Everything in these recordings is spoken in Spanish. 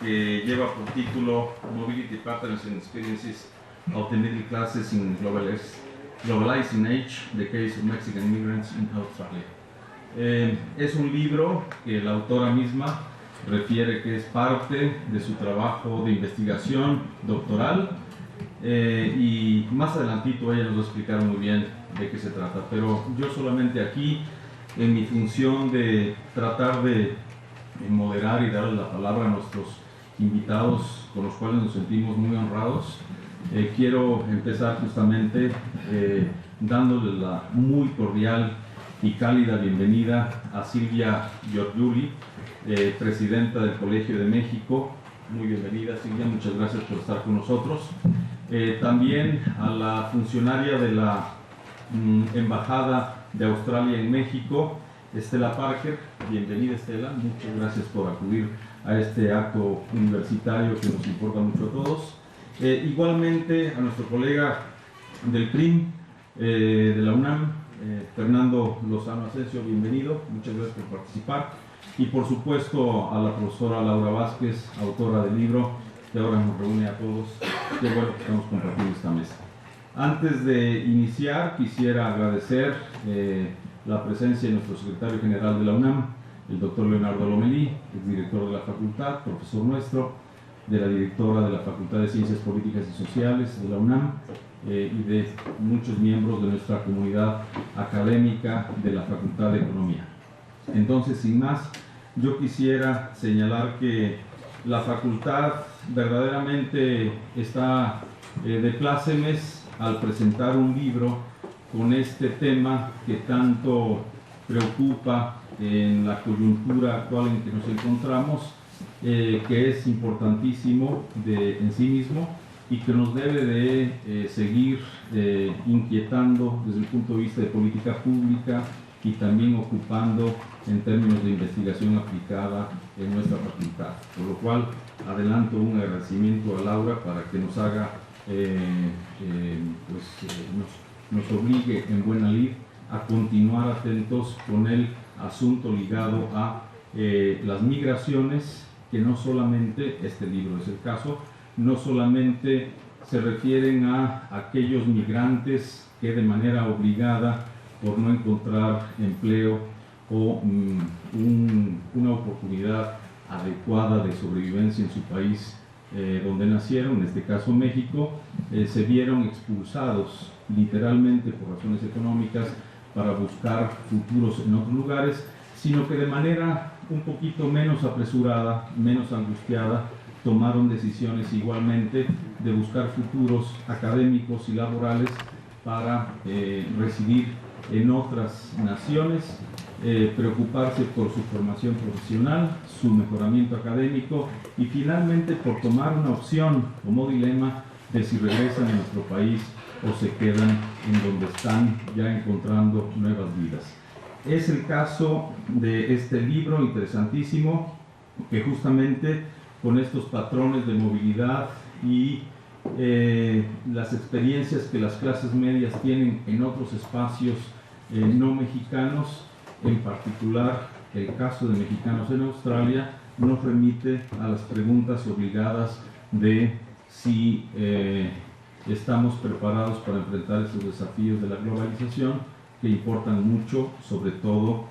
que lleva por título Mobility Patterns and Experiences of the Middle Classes in Globalizing Age, The Case of Mexican Migrants in Australia. Es un libro que la autora misma refiere que es parte de su trabajo de investigación doctoral, y más adelantito ella nos va a explicar muy bien de qué se trata, pero yo solamente aquí, en mi función de tratar de moderar y darle la palabra a nuestros invitados con los cuales nos sentimos muy honrados, quiero empezar justamente dándole la muy cordial y cálida bienvenida a Silvia Giorgiuli, presidenta del Colegio de México. Muy bienvenida, Silvia, muchas gracias por estar con nosotros. También a la funcionaria de la Embajada de Australia en México, Estela Parker. Bienvenida, Estela, muchas gracias por acudir a este acto universitario que nos importa mucho a todos. Igualmente a nuestro colega del PRIM de la UNAM, Fernando Lozano Asensio, bienvenido, muchas gracias por participar. Y por supuesto a la profesora Laura Vázquez, autora del libro que ahora nos reúne a todos. Qué bueno que estamos compartiendo esta mesa. Antes de iniciar, quisiera agradecer la presencia de nuestro secretario general de la UNAM, el doctor Leonardo Lomelí, exdirector de la facultad, profesor nuestro, de la directora de la Facultad de Ciencias Políticas y Sociales de la UNAM, y de muchos miembros de nuestra comunidad académica de la Facultad de Economía. Entonces, sin más, yo quisiera señalar que la facultad verdaderamente está de plácemes al presentar un libro con este tema que tanto preocupa en la coyuntura actual en que nos encontramos, que es importantísimo en sí mismo y que nos debe de seguir inquietando desde el punto de vista de política pública y también ocupando en términos de investigación aplicada en nuestra facultad. Por lo cual, adelanto un agradecimiento a Laura para que nos haga, nos obligue en buena lid a continuar atentos con el asunto ligado a las migraciones, que no solamente, este libro es el caso, no solamente se refieren a aquellos migrantes que de manera obligada, por no encontrar empleo o una oportunidad adecuada de sobrevivencia en su país donde nacieron, en este caso México, se vieron expulsados literalmente por razones económicas para buscar futuros en otros lugares, sino que de manera un poquito menos apresurada, menos angustiada, tomaron decisiones igualmente de buscar futuros académicos y laborales para residir en otras naciones, preocuparse por su formación profesional, su mejoramiento académico y finalmente por tomar una opción como dilema de si regresan a nuestro país o se quedan en donde están ya encontrando nuevas vidas. Es el caso de este libro interesantísimo que justamente con estos patrones de movilidad y las experiencias que las clases medias tienen en otros espacios no mexicanos, en particular el caso de mexicanos en Australia, nos remite a las preguntas obligadas de si estamos preparados para enfrentar estos desafíos de la globalización, que importan mucho, sobre todo,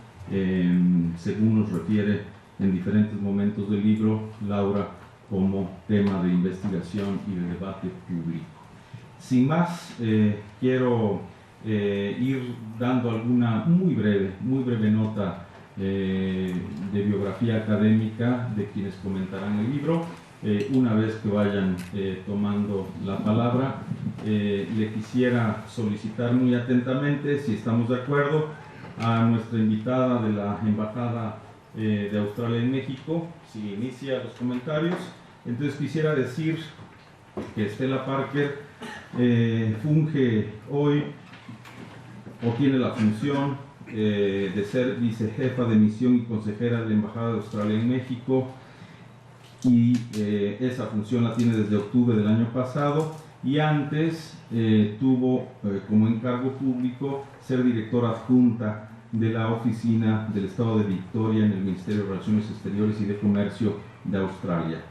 según nos refiere en diferentes momentos del libro Laura, como tema de investigación y de debate público. Sin más, quiero ir dando alguna muy breve nota de biografía académica de quienes comentarán el libro. Una vez que vayan tomando la palabra, le quisiera solicitar muy atentamente, si estamos de acuerdo, a nuestra invitada de la Embajada de Australia en México, si inicia los comentarios. Entonces quisiera decir que Estela Parker funge hoy, o tiene la función de ser vicejefa de misión y consejera de la Embajada de Australia en México, y esa función la tiene desde octubre del año pasado, y antes tuvo como encargo público ser directora adjunta de la oficina del Estado de Victoria en el Ministerio de Relaciones Exteriores y de Comercio de Australia.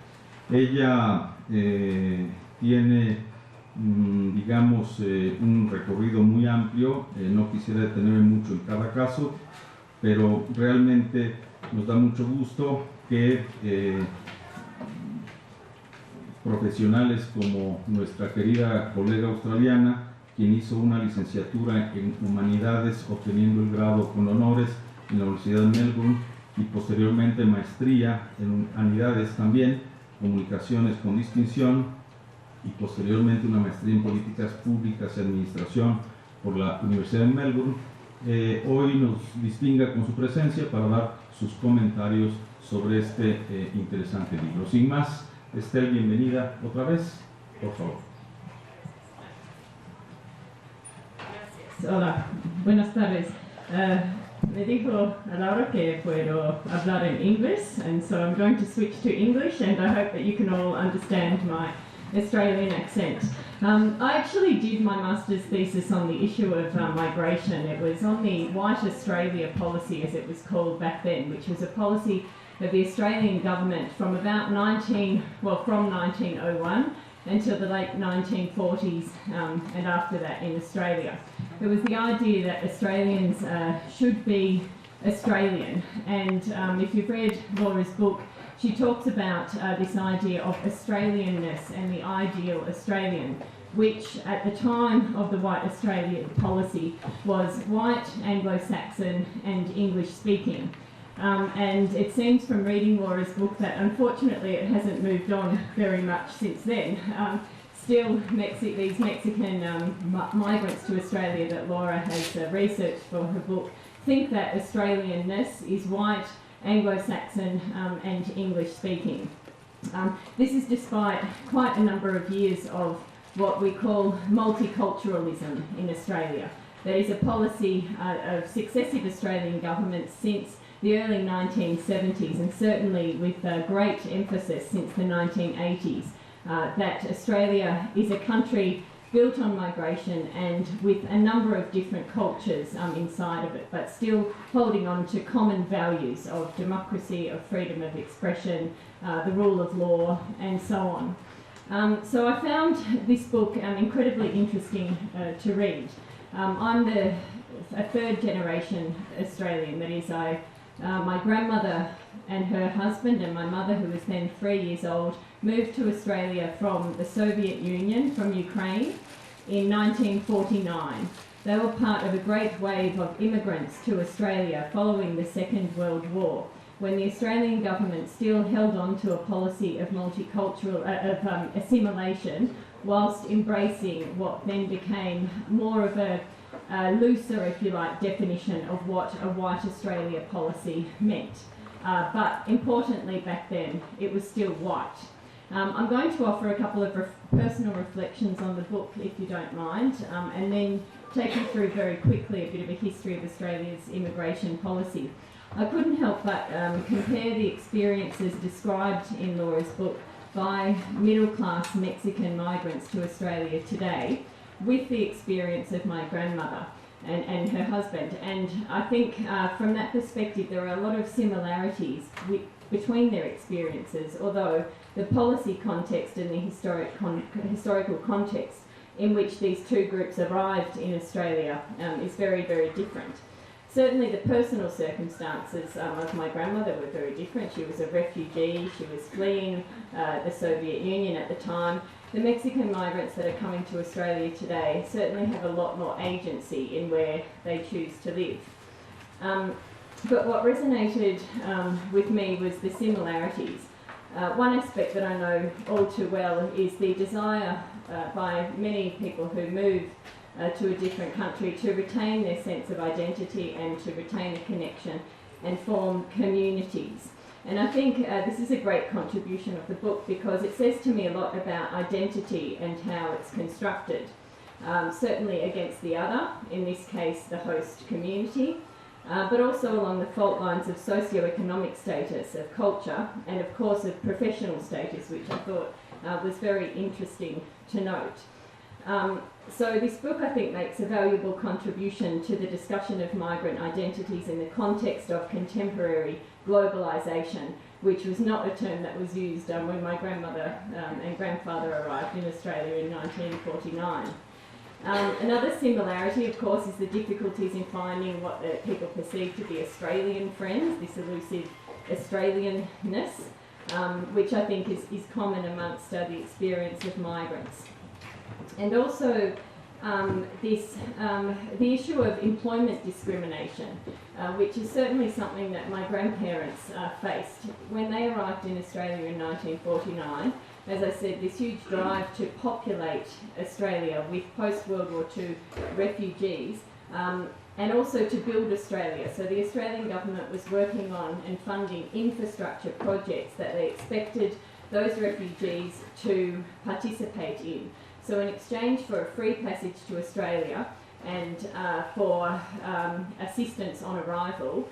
Ella tiene, digamos, un recorrido muy amplio. No quisiera detenerme mucho en cada caso, pero realmente nos da mucho gusto que profesionales como nuestra querida colega australiana, quien hizo una licenciatura en Humanidades obteniendo el grado con honores en la Universidad de Melbourne y posteriormente maestría en Humanidades también, Comunicaciones con distinción, y posteriormente una maestría en Políticas Públicas y Administración por la Universidad de Melbourne, hoy nos distinga con su presencia para dar sus comentarios sobre este interesante libro. Sin más, Estel, bienvenida otra vez, por favor. Gracias. Hola, buenas tardes. Me dijo a Laura que puedo hablar en English, and so I'm going to switch to English, and I hope that you can all understand my Australian accent. I actually did my master's thesis on the issue of migration. It was on the White Australia policy, as it was called back then, which was a policy of the Australian government from about from 1901 until the late 1940s, and after that in Australia. It was the idea that Australians should be Australian, and if you've read Laura's book, she talks about this idea of Australianness and the ideal Australian, which at the time of the White Australia policy was white, Anglo-Saxon and English speaking. And it seems from reading Laura's book that unfortunately it hasn't moved on very much since then. Still, these Mexican migrants to Australia that Laura has researched for her book think that Australianness is white, Anglo-Saxon and English speaking. This is despite quite a number of years of what we call multiculturalism in Australia. That is a policy of successive Australian governments since the early 1970s, and certainly with great emphasis since the 1980s, that Australia is a country built on migration and with a number of different cultures inside of it, but still holding on to common values of democracy, of freedom of expression, the rule of law, and so on. So I found this book incredibly interesting to read. I'm a third generation Australian, that is, my grandmother and her husband and my mother, who was then 3 years old, moved to Australia from the Soviet Union, from Ukraine, in 1949. They were part of a great wave of immigrants to Australia following the Second World War, when the Australian government still held on to a policy of multicultural assimilation, whilst embracing what then became more of a looser, if you like, definition of what a white Australia policy meant. But importantly, back then, it was still white. I'm going to offer a couple of personal reflections on the book, if you don't mind, and then take you through very quickly a bit of a history of Australia's immigration policy. I couldn't help but compare the experiences described in Laura's book by middle-class Mexican migrants to Australia today with the experience of my grandmother and her husband. And I think from that perspective there are a lot of similarities between their experiences, although the policy context and the historical context in which these two groups arrived in Australia is very, very different. Certainly the personal circumstances of my grandmother were very different. She was a refugee, she was fleeing the Soviet Union at the time. The Mexican migrants that are coming to Australia today certainly have a lot more agency in where they choose to live. But what resonated with me was the similarities. One aspect that I know all too well is the desire by many people who move to a different country to retain their sense of identity and to retain a connection and form communities. And I think this is a great contribution of the book because it says to me a lot about identity and how it's constructed. Certainly against the other, in this case the host community, but also along the fault lines of socio-economic status, of culture, and of course of professional status, which I thought was very interesting to note. So this book, I think, makes a valuable contribution to the discussion of migrant identities in the context of contemporary globalisation, which was not a term that was used when my grandmother and grandfather arrived in Australia in 1949. Another similarity, of course, is the difficulties in finding what the people perceive to be Australian friends, this elusive Australianness, which I think is common amongst the experience of migrants. And also the issue of employment discrimination, which is certainly something that my grandparents faced when they arrived in Australia in 1949. As I said, this huge drive to populate Australia with post-World War II refugees, and also to build Australia. So the Australian government was working on and funding infrastructure projects that they expected those refugees to participate in. So in exchange for a free passage to Australia and for assistance on arrival,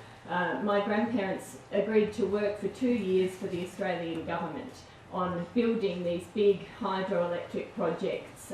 my grandparents agreed to work for 2 years for the Australian government on building these big hydroelectric projects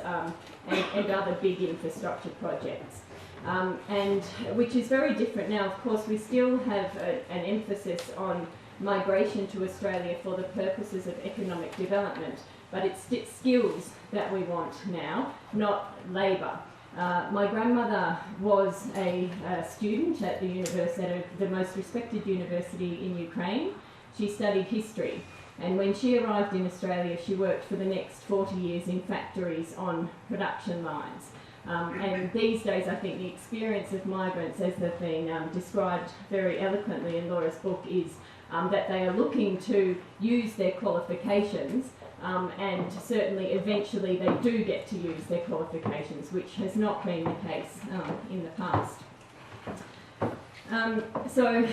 and other big infrastructure projects. And which is very different now. Of course, we still have an emphasis on migration to Australia for the purposes of economic development, but it's skills that we want now, not labour. My grandmother was a student at the most respected university in Ukraine. She studied history, and when she arrived in Australia, she worked for the next 40 years in factories on production lines. And these days, I think the experience of migrants, as they've been described very eloquently in Laura's book, is that they are looking to use their qualifications, and certainly eventually they do get to use their qualifications, which has not been the case in the past. So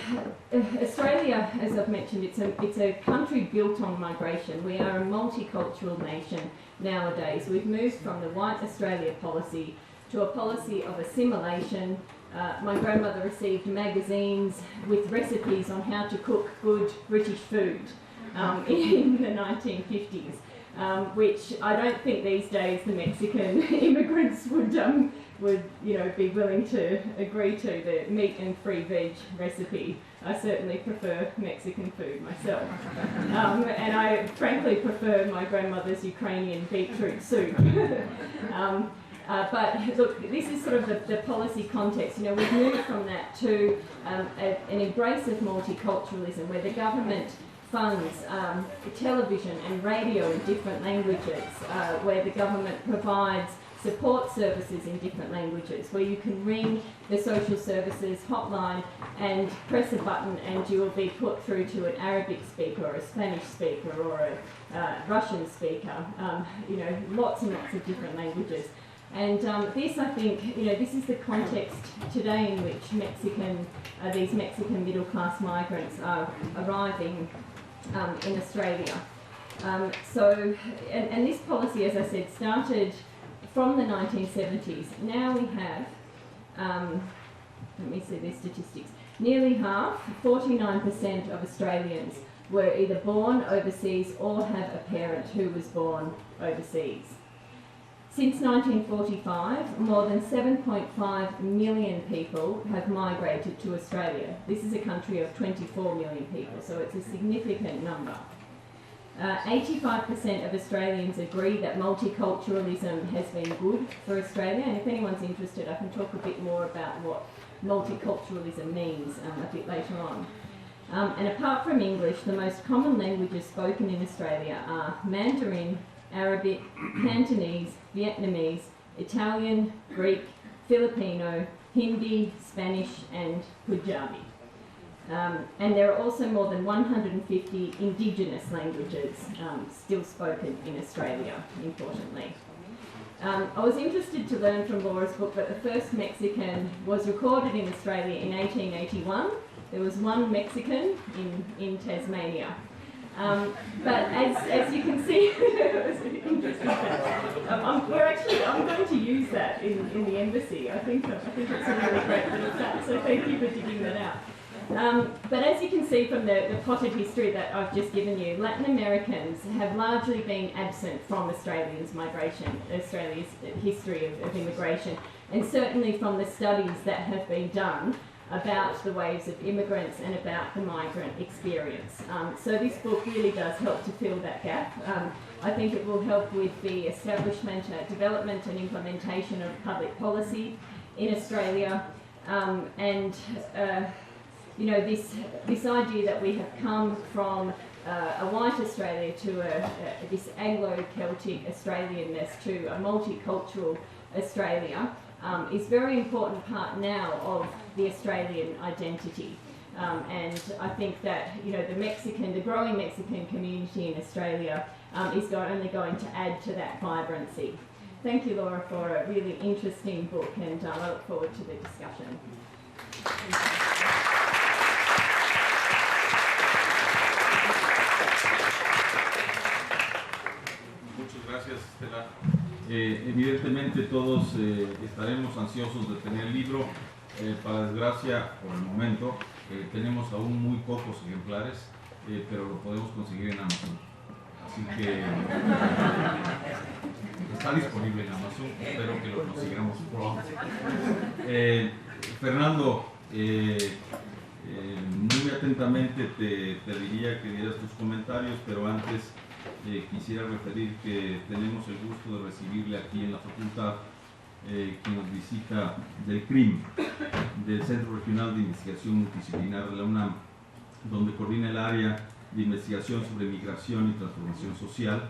Australia, as I've mentioned, it's a country built on migration. We are a multicultural nation nowadays. We've moved from the white Australia policy to a policy of assimilation. My grandmother received magazines with recipes on how to cook good British food in the 1950s, which I don't think these days the Mexican immigrants would be willing to agree to, the meat and free veg recipe. I certainly prefer Mexican food myself. And I frankly prefer my grandmother's Ukrainian beetroot soup. But look, this is sort of the policy context. We've moved from that to an embrace of multiculturalism, where the government funds television and radio in different languages, where the government provides support services in different languages, where you can ring the social services hotline and press a button and you will be put through to an Arabic speaker or a Spanish speaker or a Russian speaker, lots and lots of different languages. And this, I think, this is the context today in which these Mexican middle-class migrants are arriving in Australia. And this policy, as I said, started from the 1970s. Now we have, let me see these statistics, nearly half, 49% of Australians were either born overseas or have a parent who was born overseas. Since 1945, more than 7.5 million people have migrated to Australia. This is a country of 24 million people, so it's a significant number. 85% of Australians agree that multiculturalism has been good for Australia, and if anyone's interested, I can talk a bit more about what multiculturalism means a bit later on. And apart from English, the most common languages spoken in Australia are Mandarin, Arabic, Cantonese, Vietnamese, Italian, Greek, Filipino, Hindi, Spanish and Punjabi. And there are also more than 150 Indigenous languages still spoken in Australia, importantly. I was interested to learn from Laura's book that the first Mexican was recorded in Australia in 1881. There was one Mexican in Tasmania. But as you can see, it was an interesting fact. I'm going to use that in the embassy. I think it's a really great little fact, so thank you for digging that out. But as you can see from the potted history that I've just given you, Latin Americans have largely been absent from Australia's history of immigration, and certainly from the studies that have been done about the waves of immigrants and about the migrant experience. So this book really does help to fill that gap. I think it will help with the establishment, development and implementation of public policy in Australia, you know, this idea that we have come from a white Australia to this Anglo-Celtic Australianness to a multicultural Australia is very important part now of the Australian identity. And I think that, you know, the growing Mexican community in Australia is only going to add to that vibrancy. Thank you, Laura, for a really interesting book, and I look forward to the discussion. Muchas gracias, Estela. Evidentemente todos estaremos ansiosos de tener el libro. Para desgracia, por el momento, tenemos aún muy pocos ejemplares, pero lo podemos conseguir en Amazon. Así que está disponible en Amazon, espero que lo consigamos pronto. Fernando, muy atentamente te diría que dieras tus comentarios, pero antes quisiera referir que tenemos el gusto de recibirle aquí en la facultad quien nos visita del CRIM, del Centro Regional de Investigación Multidisciplinar de la UNAM, donde coordina el área de investigación sobre migración y transformación social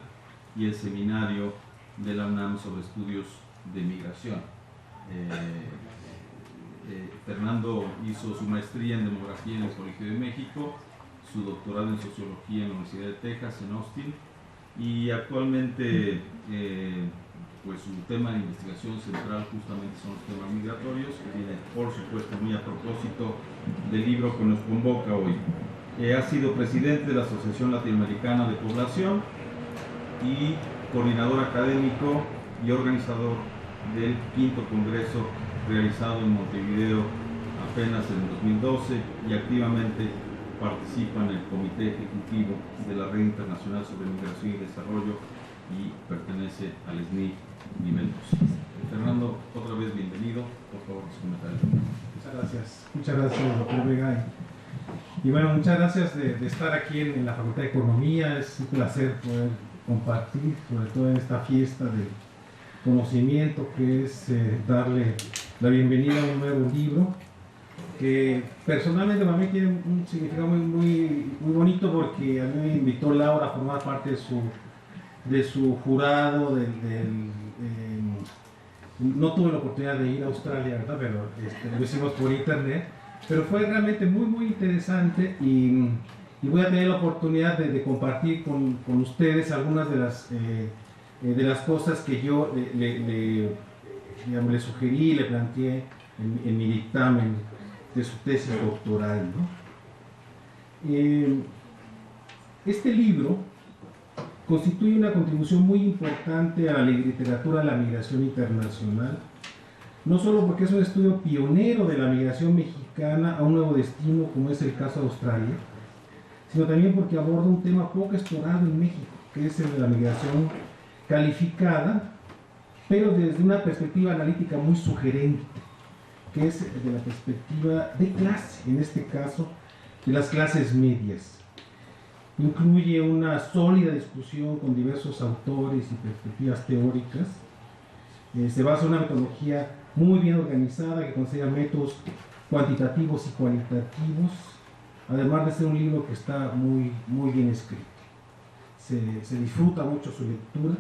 y el seminario de la UNAM sobre estudios de migración. Fernando hizo su maestría en demografía en el Colegio de México, su doctorado en sociología en la Universidad de Texas en Austin, y actualmente pues su tema de investigación central justamente son los temas migratorios, que viene por supuesto muy a propósito del libro que nos convoca hoy. Ha sido presidente de la Asociación Latinoamericana de Población y coordinador académico y organizador del 5º Congreso realizado en Montevideo apenas en 2012, y activamente participa en el Comité Ejecutivo de la Red Internacional sobre Migración y Desarrollo y pertenece al SNI nivel 2. Fernando, otra vez bienvenido, por favor, sus comentarios. Muchas gracias, doctor Vega. Y bueno, muchas gracias de estar aquí en la Facultad de Economía. Es un placer poder compartir, sobre todo en esta fiesta del conocimiento, que es darle la bienvenida a un nuevo libro que personalmente para mí tiene un significado muy bonito, porque a mí me invitó Laura a formar parte de su jurado. No tuve la oportunidad de ir a Australia, ¿verdad? Pero lo hicimos por internet, pero fue realmente muy interesante, y voy a tener la oportunidad de compartir con ustedes algunas de las cosas que yo le sugerí, le planteé en mi dictamen de su tesis doctoral, ¿no? Este libro constituye una contribución muy importante a la literatura de la migración internacional, no solo porque es un estudio pionero de la migración mexicana a un nuevo destino, como es el caso de Australia, sino también porque aborda un tema poco explorado en México, que es el de la migración calificada, pero desde una perspectiva analítica muy sugerente, que es de la perspectiva de clase, en este caso de las clases medias. Incluye una sólida discusión con diversos autores y perspectivas teóricas. Se basa en una metodología muy bien organizada que considera métodos cuantitativos y cualitativos, además de ser un libro que está muy bien escrito. Se disfruta mucho su lectura.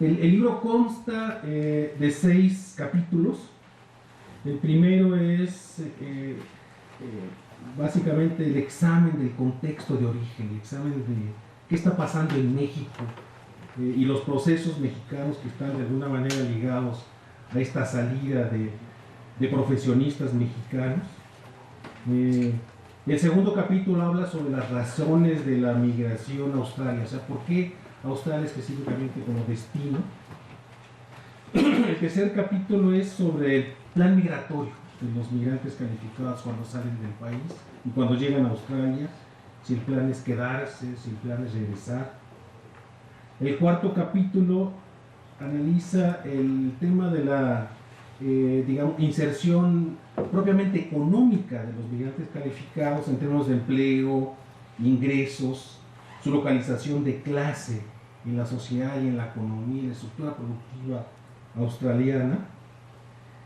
El libro consta de 6 capítulos. El primero es básicamente el examen del contexto de origen, el examen de qué está pasando en México y los procesos mexicanos que están de alguna manera ligados a esta salida de profesionistas mexicanos. El segundo capítulo habla sobre las razones de la migración a Australia, o sea, por qué Australia específicamente como destino. El tercer capítulo es sobre el plan migratorio de los migrantes calificados cuando salen del país y cuando llegan a Australia, si el plan es quedarse, si el plan es regresar. El cuarto capítulo analiza el tema de la digamos, inserción propiamente económica de los migrantes calificados en términos de empleo, ingresos, su localización de clase en la sociedad y en la economía, en la estructura productiva australiana.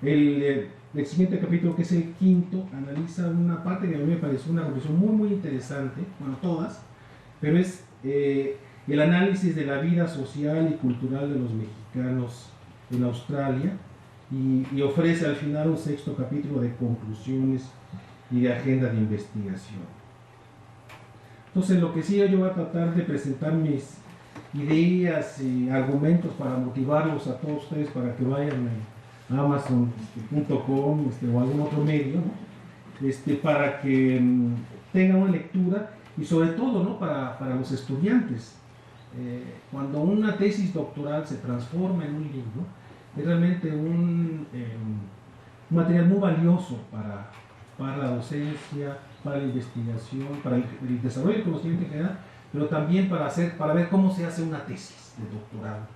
El siguiente capítulo, que es el quinto, analiza una parte que a mí me pareció una reflexión muy interesante, bueno, todas, pero es el análisis de la vida social y cultural de los mexicanos en Australia, y ofrece al final un sexto capítulo de conclusiones y de agenda de investigación. Entonces, lo que sí yo voy a tratar de presentar mis ideas y argumentos para motivarlos a todos ustedes para que vayan a amazon.com o algún otro medio, ¿no? Para que tengan una lectura, y sobre todo, ¿no?, para los estudiantes. Cuando una tesis doctoral se transforma en un libro, es realmente un material muy valioso para la docencia, para la investigación, para el desarrollo del conocimiento en general, pero también para ver cómo se hace una tesis de doctorado.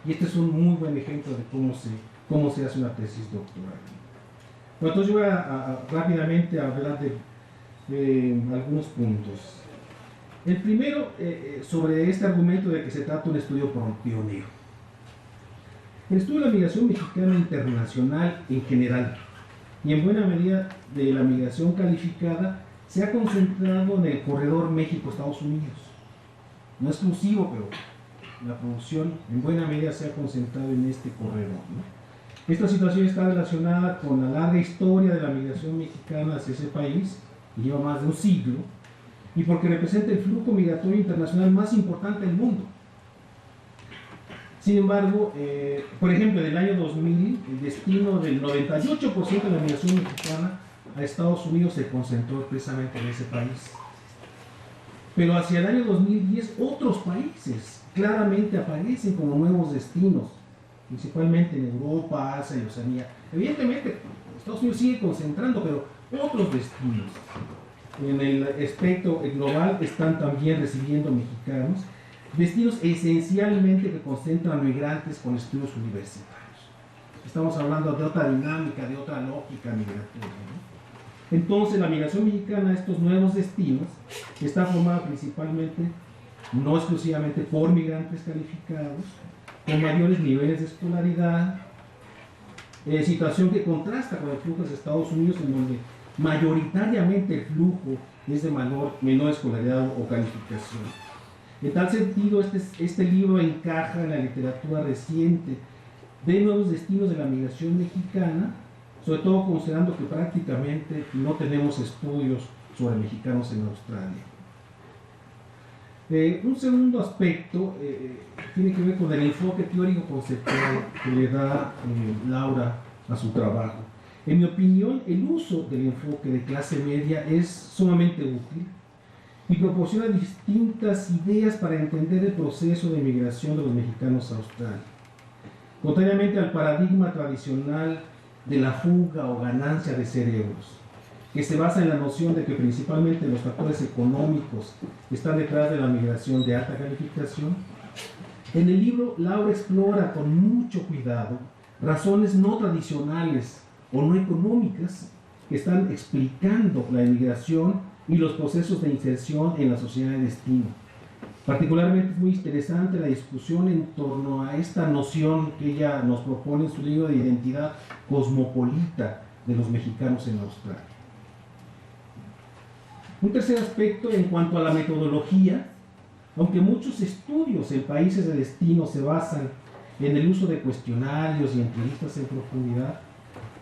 Y este es un muy buen ejemplo de cómo se hace una tesis doctoral. Bueno, entonces yo voy a rápidamente hablar de algunos puntos. El primero, sobre este argumento de que se trata de un estudio pionero. El estudio de la migración mexicana internacional en general, y en buena medida de la migración calificada, se ha concentrado en el corredor México-Estados Unidos. No exclusivo, pero la producción en buena medida se ha concentrado en este corredor, ¿no? Esta situación está relacionada con la larga historia de la migración mexicana hacia ese país, que lleva más de un siglo, y porque representa el flujo migratorio internacional más importante del mundo. Sin embargo, por ejemplo, en el año 2000, el destino del 98% de la migración mexicana a Estados Unidos se concentró precisamente en ese país. Pero hacia el año 2010, otros países claramente aparecen como nuevos destinos, principalmente en Europa, Asia y Oceanía. Evidentemente, Estados Unidos sigue concentrando, pero otros destinos en el espectro global están también recibiendo mexicanos, destinos esencialmente que concentran migrantes con estudios universitarios. Estamos hablando de otra dinámica, de otra lógica migratoria, ¿no? Entonces, la migración mexicana a estos nuevos destinos está formada principalmente, no exclusivamente, por migrantes calificados, con mayores niveles de escolaridad, situación que contrasta con el flujo de Estados Unidos, en donde mayoritariamente el flujo es de menor escolaridad o calificación. En tal sentido, este libro encaja en la literatura reciente de nuevos destinos de la migración mexicana, sobre todo considerando que prácticamente no tenemos estudios sobre mexicanos en Australia. Un segundo aspecto tiene que ver con el enfoque teórico conceptual que le da Laura a su trabajo. En mi opinión, el uso del enfoque de clase media es sumamente útil y proporciona distintas ideas para entender el proceso de migración de los mexicanos a Australia. Contrariamente al paradigma tradicional de la fuga o ganancia de cerebros, que se basa en la noción de que principalmente los factores económicos están detrás de la migración de alta calificación, en el libro Laura explora con mucho cuidado razones no tradicionales o no económicas que están explicando la emigración y los procesos de inserción en la sociedad de destino. Particularmente es muy interesante la discusión en torno a esta noción que ella nos propone en su libro de identidad cosmopolita de los mexicanos en Australia. Un tercer aspecto en cuanto a la metodología, aunque muchos estudios en países de destino se basan en el uso de cuestionarios y entrevistas en profundidad,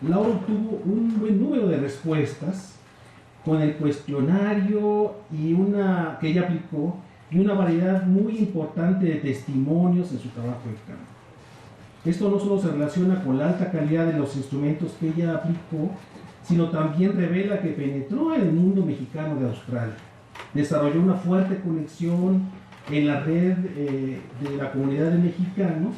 Laura obtuvo un buen número de respuestas con el cuestionario que ella aplicó y una variedad muy importante de testimonios en su trabajo de campo. Esto no solo se relaciona con la alta calidad de los instrumentos que ella aplicó, sino también revela que penetró en el mundo mexicano de Australia. Desarrolló una fuerte conexión en la red de la comunidad de mexicanos,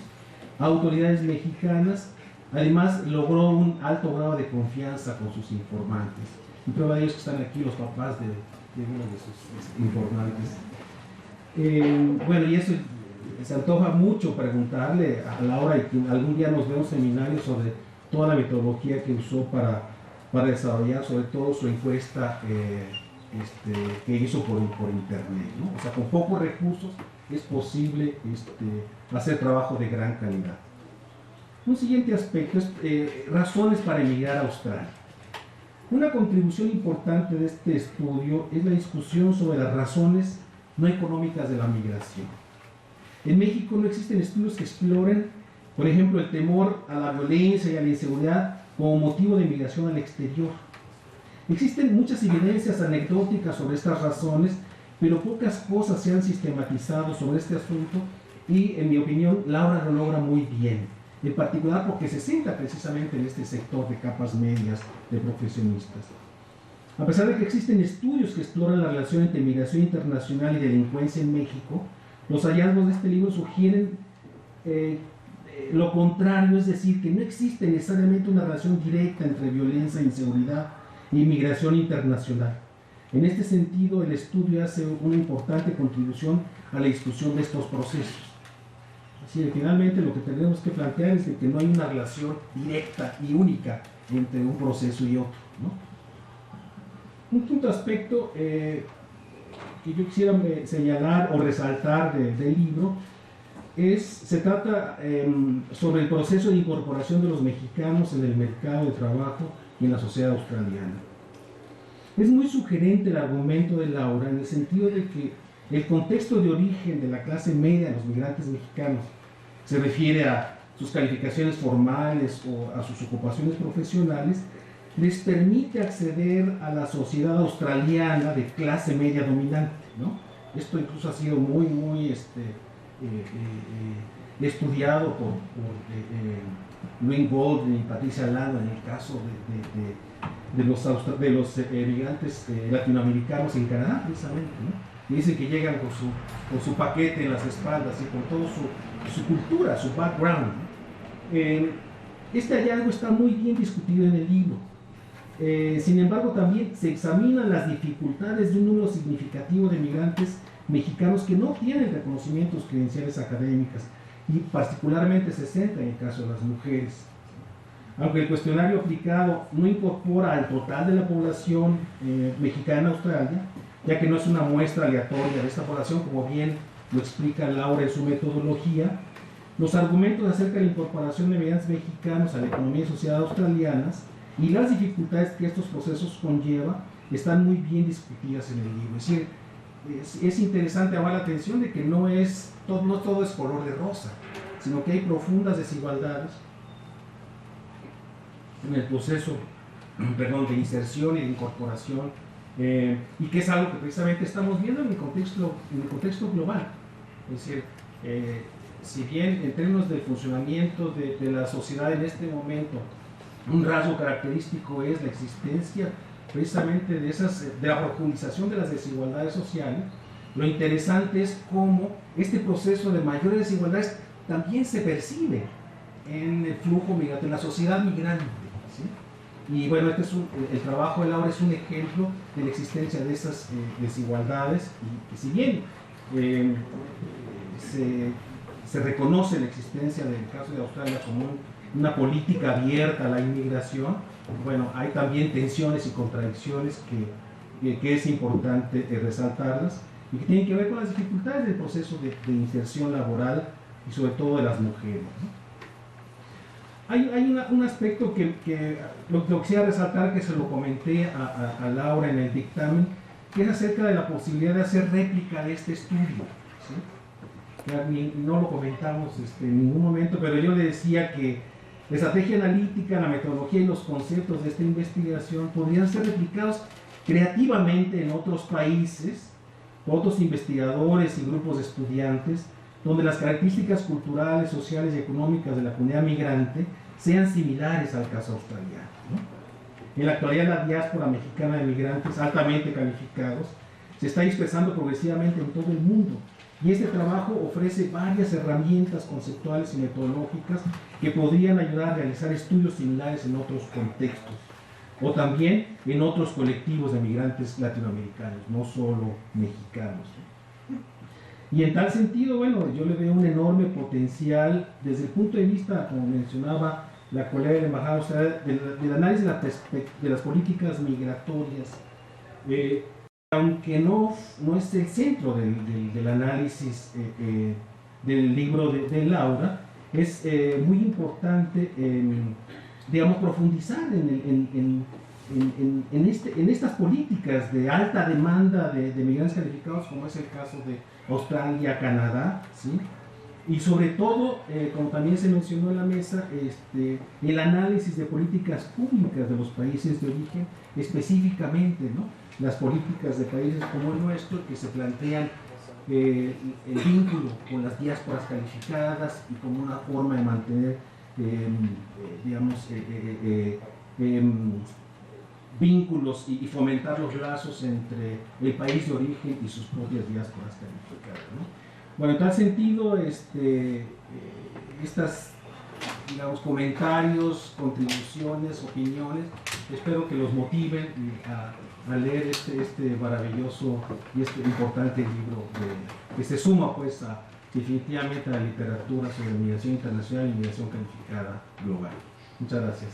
autoridades mexicanas. Además, logró un alto grado de confianza con sus informantes. Y prueba de ellos que están aquí los papás de uno de sus informantes. Bueno, y eso se antoja mucho preguntarle a Laura, y que algún día nos dé un seminario sobre toda la metodología que usó para desarrollar sobre todo su encuesta que hizo por internet, ¿no? O sea, con pocos recursos es posible hacer trabajo de gran calidad. Un siguiente aspecto es razones para emigrar a Australia. Una contribución importante de este estudio es la discusión sobre las razones no económicas de la migración. En México no existen estudios que exploren, por ejemplo, el temor a la violencia y a la inseguridad como motivo de migración al exterior. Existen muchas evidencias anecdóticas sobre estas razones, pero pocas cosas se han sistematizado sobre este asunto y, en mi opinión, Laura lo logra muy bien, en particular porque se centra precisamente en este sector de capas medias de profesionistas. A pesar de que existen estudios que exploran la relación entre migración internacional y delincuencia en México, los hallazgos de este libro sugieren lo contrario, es decir, que no existe necesariamente una relación directa entre violencia, inseguridad e inmigración internacional. En este sentido, el estudio hace una importante contribución a la discusión de estos procesos. Así que finalmente lo que tenemos que plantear es que no hay una relación directa y única entre un proceso y otro, ¿no? Un quinto aspecto que yo quisiera señalar o resaltar del libro se trata sobre el proceso de incorporación de los mexicanos en el mercado de trabajo y en la sociedad australiana. Es muy sugerente el argumento de Laura en el sentido de que el contexto de origen de la clase media de los migrantes mexicanos se refiere a sus calificaciones formales o a sus ocupaciones profesionales, les permite acceder a la sociedad australiana de clase media dominante, ¿no? Esto incluso ha sido muy estudiado por Lynn Gold y Patricia Landa en el caso de los migrantes latinoamericanos en Canadá, precisamente, ¿no? Y dicen que llegan con su paquete en las espaldas y con toda su cultura, su background, ¿no? Este hallazgo está muy bien discutido en el libro. Sin embargo, también se examinan las dificultades de un número significativo de migrantes mexicanos que no tienen reconocimientos credenciales académicas y particularmente se centra en el caso de las mujeres. Aunque el cuestionario aplicado no incorpora al total de la población mexicana en Australia, ya que no es una muestra aleatoria de esta población, como bien lo explica Laura en su metodología, los argumentos acerca de la incorporación de migrantes mexicanos a la economía y sociedad australianas y las dificultades que estos procesos conllevan están muy bien discutidas en el libro. Es decir, es interesante llamar la atención de que no todo es color de rosa, sino que hay profundas desigualdades en el proceso de inserción y de incorporación, y que es algo que precisamente estamos viendo en el contexto global. Es decir, si bien en términos del funcionamiento de la sociedad en este momento, un rasgo característico es la existencia precisamente de la profundización de las desigualdades sociales, lo interesante es cómo este proceso de mayores desigualdades también se percibe en el flujo migrante, en la sociedad migrante, ¿sí? Y bueno, el trabajo de Laura es un ejemplo de la existencia de esas desigualdades, y si bien se reconoce la existencia del caso de Australia como una política abierta a la inmigración, bueno, hay también tensiones y contradicciones que es importante resaltarlas y que tienen que ver con las dificultades del proceso de inserción laboral y sobre todo de las mujeres, ¿no? Hay un aspecto que lo quisiera resaltar, que se lo comenté a Laura en el dictamen, que es acerca de la posibilidad de hacer réplica de este estudio, ¿sí? No lo comentamos en ningún momento, pero yo le decía que la estrategia analítica, la metodología y los conceptos de esta investigación podrían ser replicados creativamente en otros países, por otros investigadores y grupos de estudiantes, donde las características culturales, sociales y económicas de la comunidad migrante sean similares al caso australiano, ¿no? En la actualidad, la diáspora mexicana de migrantes altamente calificados se está dispersando progresivamente en todo el mundo, y este trabajo ofrece varias herramientas conceptuales y metodológicas que podrían ayudar a realizar estudios similares en otros contextos, o también en otros colectivos de migrantes latinoamericanos, no solo mexicanos, ¿no? Y en tal sentido, bueno, yo le veo un enorme potencial desde el punto de vista, como mencionaba, la colega de la Embajada Australia, del análisis de las políticas migratorias, aunque no es el centro del análisis del libro de Laura, es muy importante, digamos, profundizar en estas políticas de alta demanda de migrantes calificados, como es el caso de Australia, Canadá, ¿sí? Y sobre todo, como también se mencionó en la mesa, el análisis de políticas públicas de los países de origen, específicamente, ¿no? Las políticas de países como el nuestro, que se plantean el vínculo con las diásporas calificadas y como una forma de mantener, digamos, vínculos y fomentar los lazos entre el país de origen y sus propias diásporas calificadas, ¿no? Bueno, en tal sentido, estas, digamos, comentarios, contribuciones, opiniones, espero que los motiven a leer este maravilloso y importante libro que se suma, pues, definitivamente a la literatura sobre migración internacional y migración calificada global. Muchas gracias.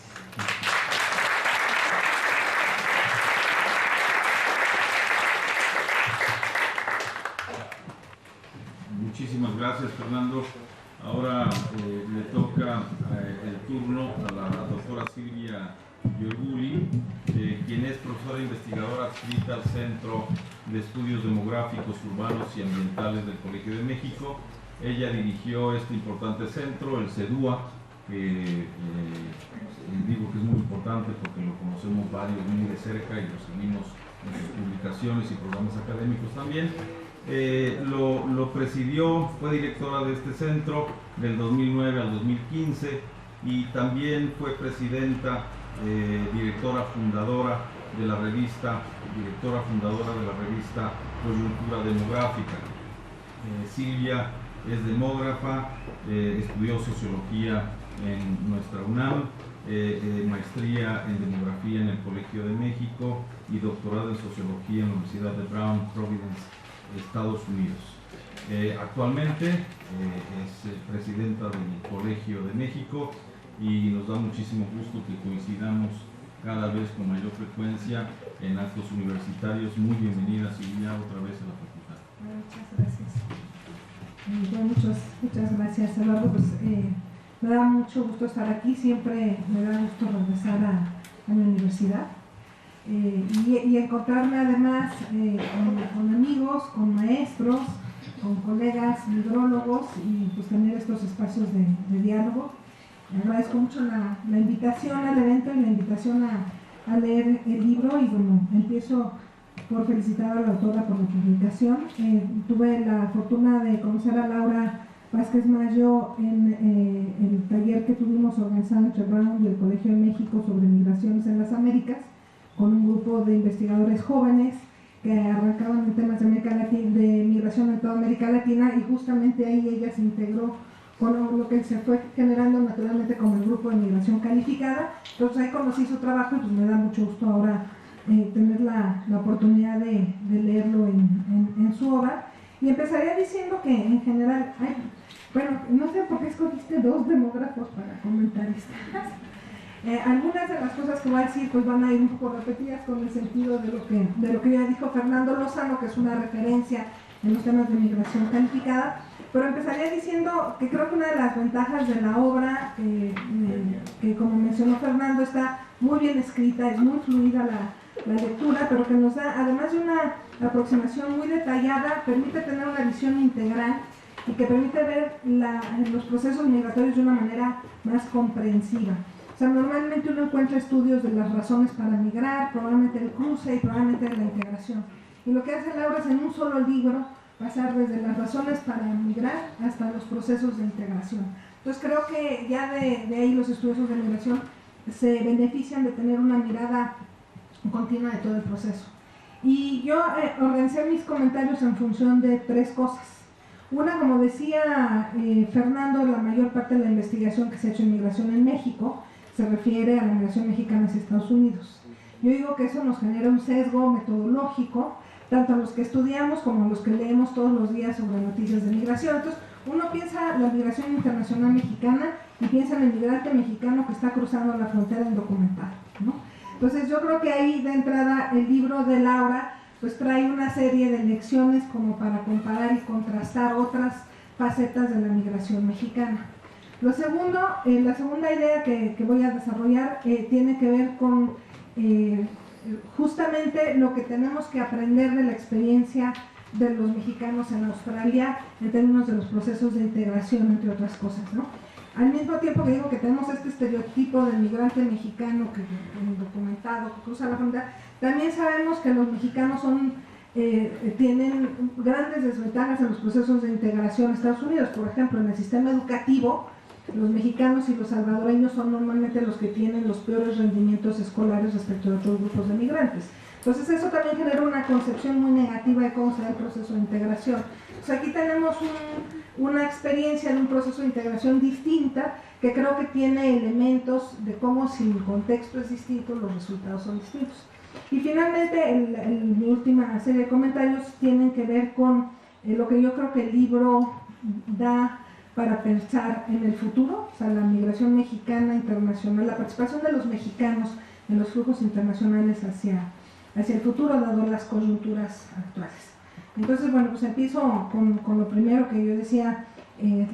Muchísimas gracias, Fernando. Ahora le toca el turno a la doctora Silvia Giorguli, quien es profesora investigadora adscrita al Centro de Estudios Demográficos, Urbanos y Ambientales del Colegio de México. Ella dirigió este importante centro, el CEDUA, que digo que es muy importante porque lo conocemos varios muy de cerca y lo seguimos en sus publicaciones y programas académicos también. Lo presidió, fue directora de este centro del 2009 al 2015 y también fue presidenta, directora fundadora de la revista Coyuntura Demográfica. Silvia es demógrafa, estudió sociología en nuestra UNAM, maestría en demografía en el Colegio de México y doctorado en sociología en la Universidad de Brown, Providence, Estados Unidos. Actualmente es presidenta del Colegio de México y nos da muchísimo gusto que coincidamos cada vez con mayor frecuencia en actos universitarios. Muy bienvenida, Silvia, otra vez a la facultad. Muchas gracias. Bueno, muchas gracias, Eduardo. Pues, me da mucho gusto estar aquí, siempre me da gusto regresar a mi universidad. Y encontrarme además con amigos, con maestros, con colegas migrólogos y pues tener estos espacios de diálogo. Agradezco mucho la invitación al evento y la invitación a leer el libro y bueno, empiezo por felicitar a la autora por la publicación. Tuve la fortuna de conocer a Laura Vázquez Mayo en el taller que tuvimos organizado entre Brown y el Colegio de México sobre migraciones en las Américas, con un grupo de investigadores jóvenes que arrancaban en temas de migración en toda América Latina y justamente ahí ella se integró con lo que se fue generando naturalmente como el grupo de migración calificada. Entonces ahí conocí su trabajo y pues me da mucho gusto ahora tener la oportunidad de leerlo en su obra. Y empezaría diciendo que en general, bueno, no sé por qué escogiste dos demógrafos para comentaristas. Algunas de las cosas que voy a decir pues van a ir un poco repetidas con el sentido de lo que ya dijo Fernando Lozano, que es una referencia en los temas de migración calificada, pero empezaría diciendo que creo que una de las ventajas de la obra, que como mencionó Fernando, está muy bien escrita, es muy fluida la lectura, pero que nos da, además de una aproximación muy detallada, permite tener una visión integral y que permite ver los procesos migratorios de una manera más comprensiva. O sea, normalmente uno encuentra estudios de las razones para migrar, probablemente el cruce y probablemente la integración. Y lo que hace Laura es en un solo libro pasar desde las razones para migrar hasta los procesos de integración. Entonces creo que ya de ahí los estudiosos de migración se benefician de tener una mirada continua de todo el proceso. Y yo organicé mis comentarios en función de tres cosas. Una, como decía Fernando, la mayor parte de la investigación que se ha hecho en migración en México se refiere a la migración mexicana hacia Estados Unidos. Yo digo que eso nos genera un sesgo metodológico, tanto a los que estudiamos como a los que leemos todos los días sobre noticias de migración. Entonces, uno piensa la migración internacional mexicana y piensa en el migrante mexicano que está cruzando la frontera indocumentado, ¿no? Entonces yo creo que ahí de entrada el libro de Laura pues trae una serie de lecciones como para comparar y contrastar otras facetas de la migración mexicana. Lo segundo, la segunda idea que voy a desarrollar tiene que ver con justamente lo que tenemos que aprender de la experiencia de los mexicanos en Australia en términos de los procesos de integración, entre otras cosas, ¿no? Al mismo tiempo que digo que tenemos este estereotipo del migrante mexicano que documentado, que cruza la frontera, también sabemos que los mexicanos tienen grandes desventajas en los procesos de integración en Estados Unidos. Por ejemplo, en el sistema educativo, los mexicanos y los salvadoreños son normalmente los que tienen los peores rendimientos escolares respecto a otros grupos de migrantes. Entonces eso también genera una concepción muy negativa de cómo se da el proceso de integración. Entonces aquí tenemos una experiencia de un proceso de integración distinta que creo que tiene elementos de cómo, si el contexto es distinto, los resultados son distintos. Y finalmente, mi última serie de comentarios tienen que ver con lo que yo creo que el libro da para pensar en el futuro, o sea, la migración mexicana internacional, la participación de los mexicanos en los flujos internacionales hacia el futuro, dado las coyunturas actuales. Entonces, bueno, pues empiezo con lo primero que yo decía,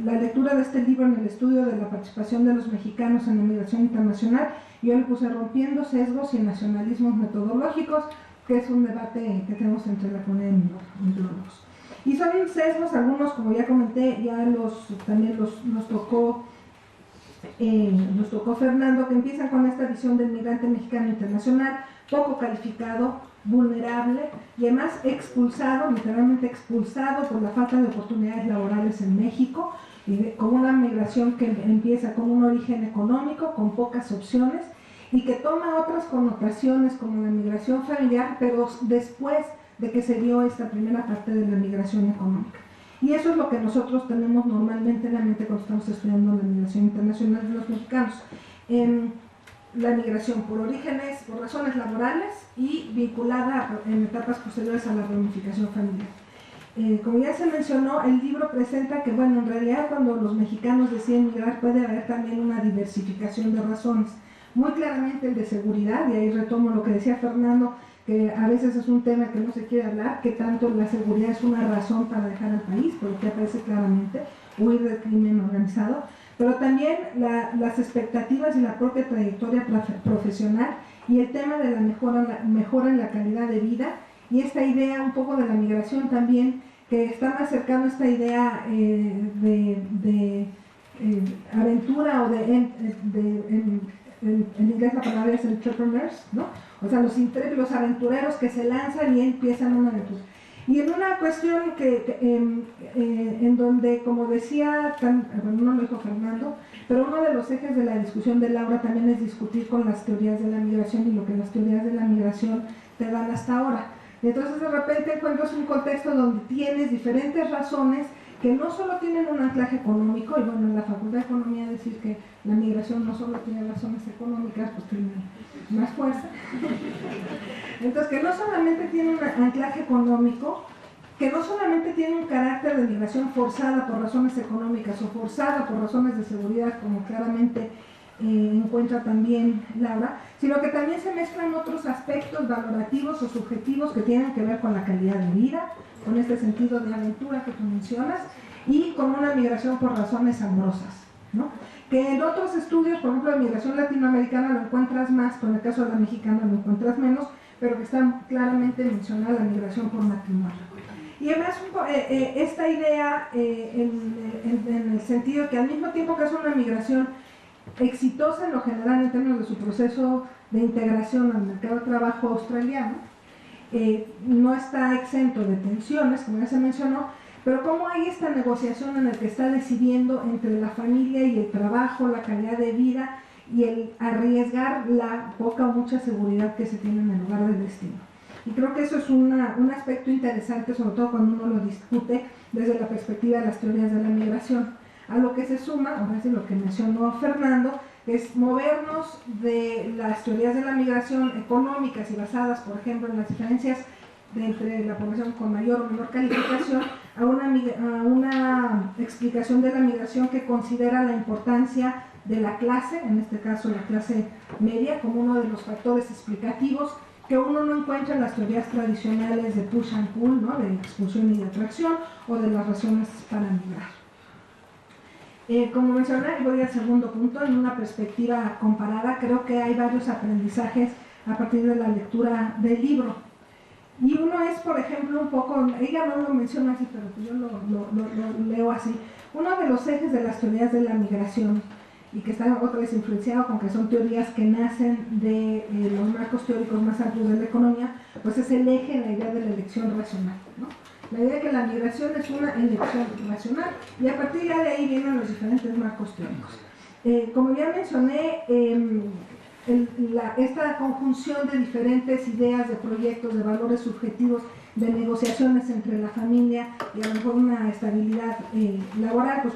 la lectura de este libro en el estudio de la participación de los mexicanos en la migración internacional. Yo le puse Rompiendo sesgos y nacionalismos metodológicos, que es un debate que tenemos entre la comunidad de migrólogos. Y son sesgos, algunos, como ya comenté, ya también nos tocó Fernando, que empiezan con esta visión del migrante mexicano internacional, poco calificado, vulnerable y además expulsado, literalmente expulsado por la falta de oportunidades laborales en México, con una migración que empieza con un origen económico, con pocas opciones y que toma otras connotaciones como la migración familiar, pero después de que se dio esta primera parte de la migración económica. Y eso es lo que nosotros tenemos normalmente en la mente cuando estamos estudiando la migración internacional de los mexicanos. La migración por orígenes, por razones laborales y vinculada en etapas posteriores a la reunificación familiar. Como ya se mencionó, el libro presenta que, bueno, en realidad cuando los mexicanos deciden migrar puede haber también una diversificación de razones. Muy claramente el de seguridad, y ahí retomo lo que decía Fernando, que a veces es un tema que no se quiere hablar, que tanto la seguridad es una razón para dejar el país, porque aparece claramente, huir del crimen organizado, pero también las expectativas y la propia trayectoria profesional y el tema de la mejora en la calidad de vida y esta idea un poco de la migración también, que está más cercano a esta idea de aventura o en inglés la palabra es entrepreneurs, ¿no? O sea, los aventureros que se lanzan y empiezan una aventura. Y en una cuestión en donde, como decía, bueno, no lo dijo Fernando, pero uno de los ejes de la discusión de Laura también es discutir con las teorías de la migración y lo que las teorías de la migración te dan hasta ahora. Y entonces de repente encuentras un contexto donde tienes diferentes razones que no solo tienen un anclaje económico, y bueno, en la Facultad de Economía decir que la migración no solo tiene razones económicas, pues tiene más fuerza. Entonces, que no solamente tiene un anclaje económico, que no solamente tiene un carácter de migración forzada por razones económicas o forzada por razones de seguridad, como claramente encuentra también Laura, sino que también se mezclan otros aspectos valorativos o subjetivos que tienen que ver con la calidad de vida, con este sentido de aventura que tú mencionas, y con una migración por razones amorosas, ¿no? Que en otros estudios, por ejemplo, de migración latinoamericana lo encuentras más, pero en el caso de la mexicana lo encuentras menos, pero que está claramente mencionada la migración por matrimonio. Y además esta idea en el sentido que al mismo tiempo que es una migración exitosa en lo general en términos de su proceso de integración al mercado de trabajo australiano, no está exento de tensiones, como ya se mencionó, pero cómo hay esta negociación en la que está decidiendo entre la familia y el trabajo, la calidad de vida y el arriesgar la poca o mucha seguridad que se tiene en el lugar del destino. Y creo que eso es un aspecto interesante, sobre todo cuando uno lo discute desde la perspectiva de las teorías de la migración. A lo que se suma, ahora sí lo que mencionó Fernando, es movernos de las teorías de la migración económicas y basadas, por ejemplo, en las diferencias entre la población con mayor o menor calificación, a una explicación de la migración que considera la importancia de la clase, en este caso la clase media, como uno de los factores explicativos que uno no encuentra en las teorías tradicionales de push and pull, ¿no? De expulsión y de atracción, o de las razones para migrar. Como mencioné, y voy al segundo punto, en una perspectiva comparada, creo que hay varios aprendizajes a partir de la lectura del libro. Y uno es, por ejemplo, un poco, ella no lo menciona así, pero yo lo leo así, uno de los ejes de las teorías de la migración, y que está otra vez influenciado con que son teorías que nacen de los marcos teóricos más amplios de la economía, pues es el eje en la idea de la elección racional, ¿no? La idea de que la migración es una elección racional, y a partir de ahí vienen los diferentes marcos teóricos. Como ya mencioné, esta conjunción de diferentes ideas, de proyectos, de valores subjetivos, de negociaciones entre la familia y a lo mejor una estabilidad laboral, pues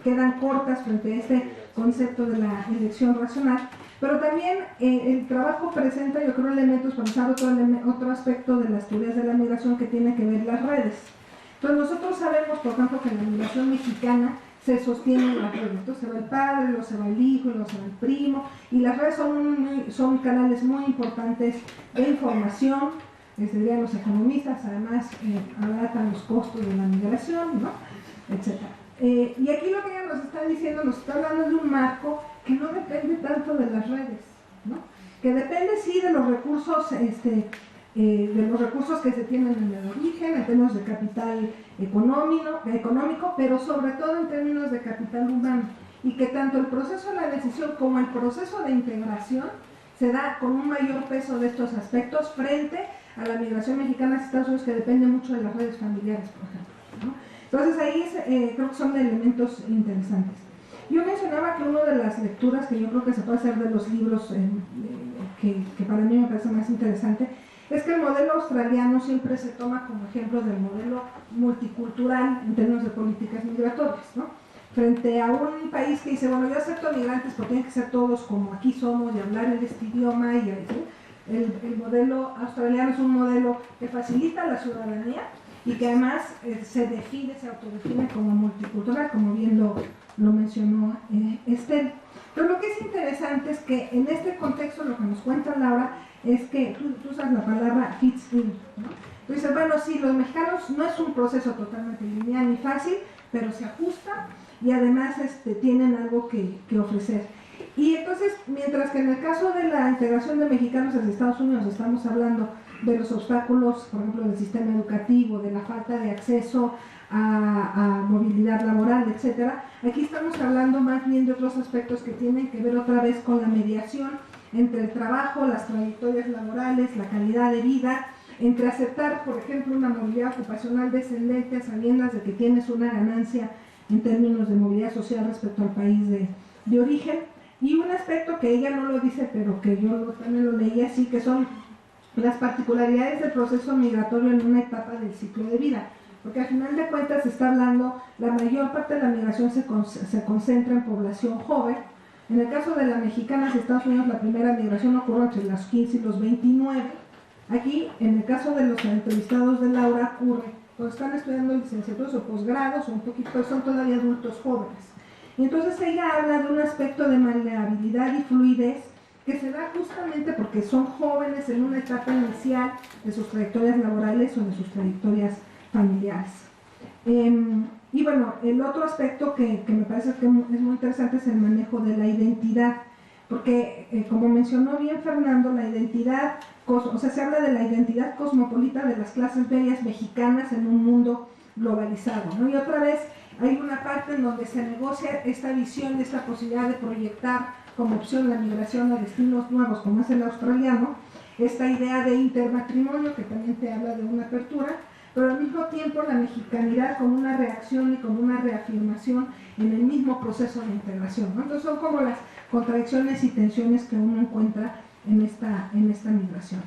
quedan cortas frente a este concepto de la elección racional. Pero también el trabajo presenta, yo creo, elementos para usar otro aspecto de las teorías de la migración que tiene que ver las redes. Entonces nosotros sabemos, por ejemplo, que la migración mexicana se sostiene en las redes. Entonces se va el padre, luego se va el hijo, luego se va el primo, y las redes son canales muy importantes de información, dirían los economistas, además abaratan los costos de la migración, ¿no? Etc. Y aquí lo que ella nos está diciendo, nos está hablando de un marco que no depende tanto de las redes, ¿no? Que depende sí de los recursos, de los recursos que se tienen en el origen, en términos de capital económico, pero sobre todo en términos de capital humano, y que tanto el proceso de la decisión como el proceso de integración se da con un mayor peso de estos aspectos frente a la migración mexicana a Estados Unidos, que depende mucho de las redes familiares, por ejemplo, ¿no? Entonces ahí creo que son elementos interesantes. Yo mencionaba que una de las lecturas que yo creo que se puede hacer de los libros que para mí me parece más interesante es que el modelo australiano siempre se toma como ejemplo del modelo multicultural en términos de políticas migratorias, ¿no? Frente a un país que dice, bueno, yo acepto migrantes, pero tienen que ser todos como aquí somos y hablar este idioma, y el modelo australiano es un modelo que facilita la ciudadanía y que además se autodefine como multicultural, como bien lo mencionó Esther. Pero lo que es interesante es que en este contexto lo que nos cuenta Laura es que tú usas la palabra fits in, ¿no? Tú dices, bueno, sí, los mexicanos no es un proceso totalmente lineal ni fácil, pero se ajusta y además tienen algo que ofrecer. Y entonces, mientras que en el caso de la integración de mexicanos hacia Estados Unidos estamos hablando de los obstáculos, por ejemplo, del sistema educativo, de la falta de acceso a movilidad laboral, etcétera, aquí estamos hablando más bien de otros aspectos que tienen que ver otra vez con la mediación entre el trabajo, las trayectorias laborales, la calidad de vida, entre aceptar, por ejemplo, una movilidad ocupacional descendente a sabiendas de que tienes una ganancia en términos de movilidad social respecto al país de origen. Y un aspecto que ella no lo dice, pero que yo también lo leí así, que son las particularidades del proceso migratorio en una etapa del ciclo de vida. Porque al final de cuentas se está hablando, la mayor parte de la migración se concentra en población joven. En el caso de la mexicana hacia Estados Unidos, la primera migración ocurre entre los 15 y los 29. Aquí, en el caso de los entrevistados de Laura, ocurre cuando están estudiando licenciaturas o posgrados, o un poquito, son todavía adultos jóvenes. Y entonces ella habla de un aspecto de maleabilidad y fluidez que se da justamente porque son jóvenes en una etapa inicial de sus trayectorias laborales o de sus trayectorias familiares. Y bueno, el otro aspecto que me parece que es muy interesante es el manejo de la identidad, porque como mencionó bien Fernando, la identidad, o sea, se habla de la identidad cosmopolita de las clases medias mexicanas en un mundo globalizado, ¿no? Y otra vez hay una parte en donde se negocia esta visión, esta posibilidad de proyectar como opción la migración a destinos nuevos, como es el australiano, esta idea de intermatrimonio que también te habla de una apertura, pero al mismo tiempo la mexicanidad como una reacción y como una reafirmación en el mismo proceso de integración, ¿no? Entonces son como las contradicciones y tensiones que uno encuentra en esta migración.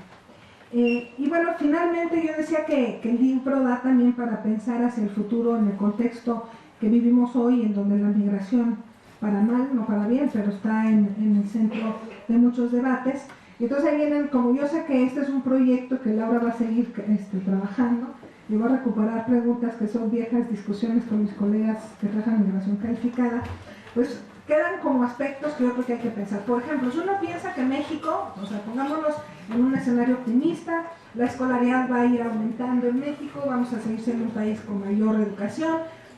Y bueno, finalmente yo decía que el libro da también para pensar hacia el futuro en el contexto que vivimos hoy, en donde la migración, para mal, no para bien, pero está en el centro de muchos debates. Y entonces ahí vienen, como yo sé que este es un proyecto que Laura va a seguir trabajando, yo voy a recuperar preguntas que son viejas discusiones con mis colegas que trabajan en migración calificada, pues quedan como aspectos que yo creo que hay que pensar. Por ejemplo, si uno piensa que México, o sea, pongámonos en un escenario optimista, la escolaridad va a ir aumentando en México, vamos a seguir siendo un país con mayor educación,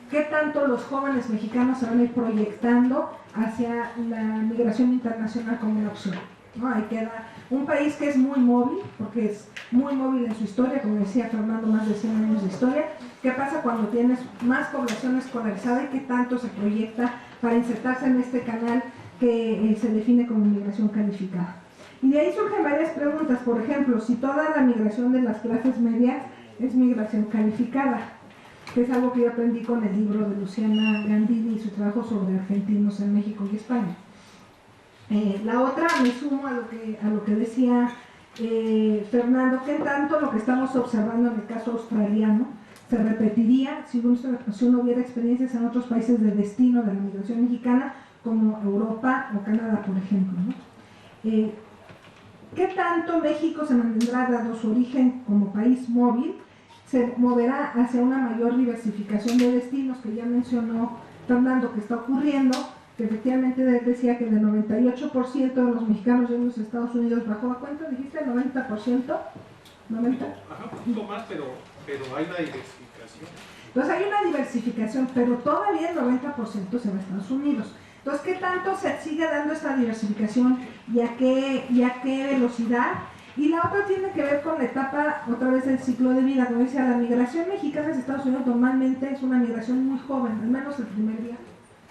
¿qué tanto los jóvenes mexicanos se van a ir proyectando hacia la migración internacional como una opción? ¿No? Ahí queda un país que es muy móvil, porque es muy móvil en su historia, como decía Fernando, más de 100 años de historia. ¿Qué pasa cuando tienes más población escolarizada y qué tanto se proyecta para insertarse en este canal que se define como migración calificada? Y de ahí surgen varias preguntas. Por ejemplo, si toda la migración de las clases medias es migración calificada, que es algo que yo aprendí con el libro de Luciana Gandini y su trabajo sobre argentinos en México y España. La otra, me sumo a lo que decía Fernando, que tanto lo que estamos observando en el caso australiano se repetiría si uno hubiera experiencias en otros países de destino de la migración mexicana, como Europa o Canadá, por ejemplo, ¿no? ¿Qué tanto México se mantendrá, dado su origen como país móvil, se moverá hacia una mayor diversificación de destinos, que ya mencionó Fernando que está ocurriendo? Que efectivamente decía que del 98% de los mexicanos en los Estados Unidos bajó a cuánto dijiste, 90%, 90. Ajá, un poquito más, pero hay una diversificación. Entonces hay una diversificación, pero todavía el 90% se va a Estados Unidos. Entonces, ¿qué tanto se sigue dando esta diversificación y a qué velocidad? Y la otra tiene que ver con la etapa, otra vez, del ciclo de vida. Como decía, la migración mexicana a Estados Unidos normalmente es una migración muy joven, al menos el primer día,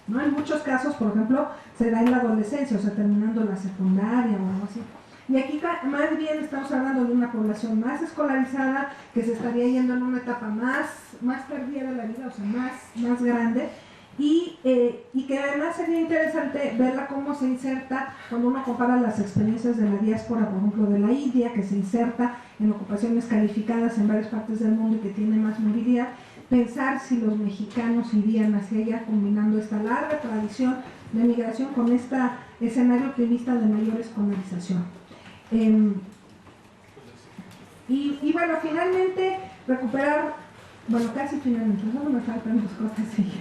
¿no? En muchos casos, por ejemplo, se da en la adolescencia, o sea, terminando la secundaria o algo así. Y aquí más bien estamos hablando de una población más escolarizada, que se estaría yendo en una etapa más tardía de la vida, o sea, más grande, y que además sería interesante verla cómo se inserta cuando uno compara las experiencias de la diáspora, por ejemplo, de la India, que se inserta en ocupaciones calificadas en varias partes del mundo y que tiene más movilidad. Pensar si los mexicanos irían hacia allá combinando esta larga tradición de migración con este escenario optimista de mayor escolarización. Y bueno, finalmente recuperar, casi finalmente, solo me faltan dos cosas. Sí.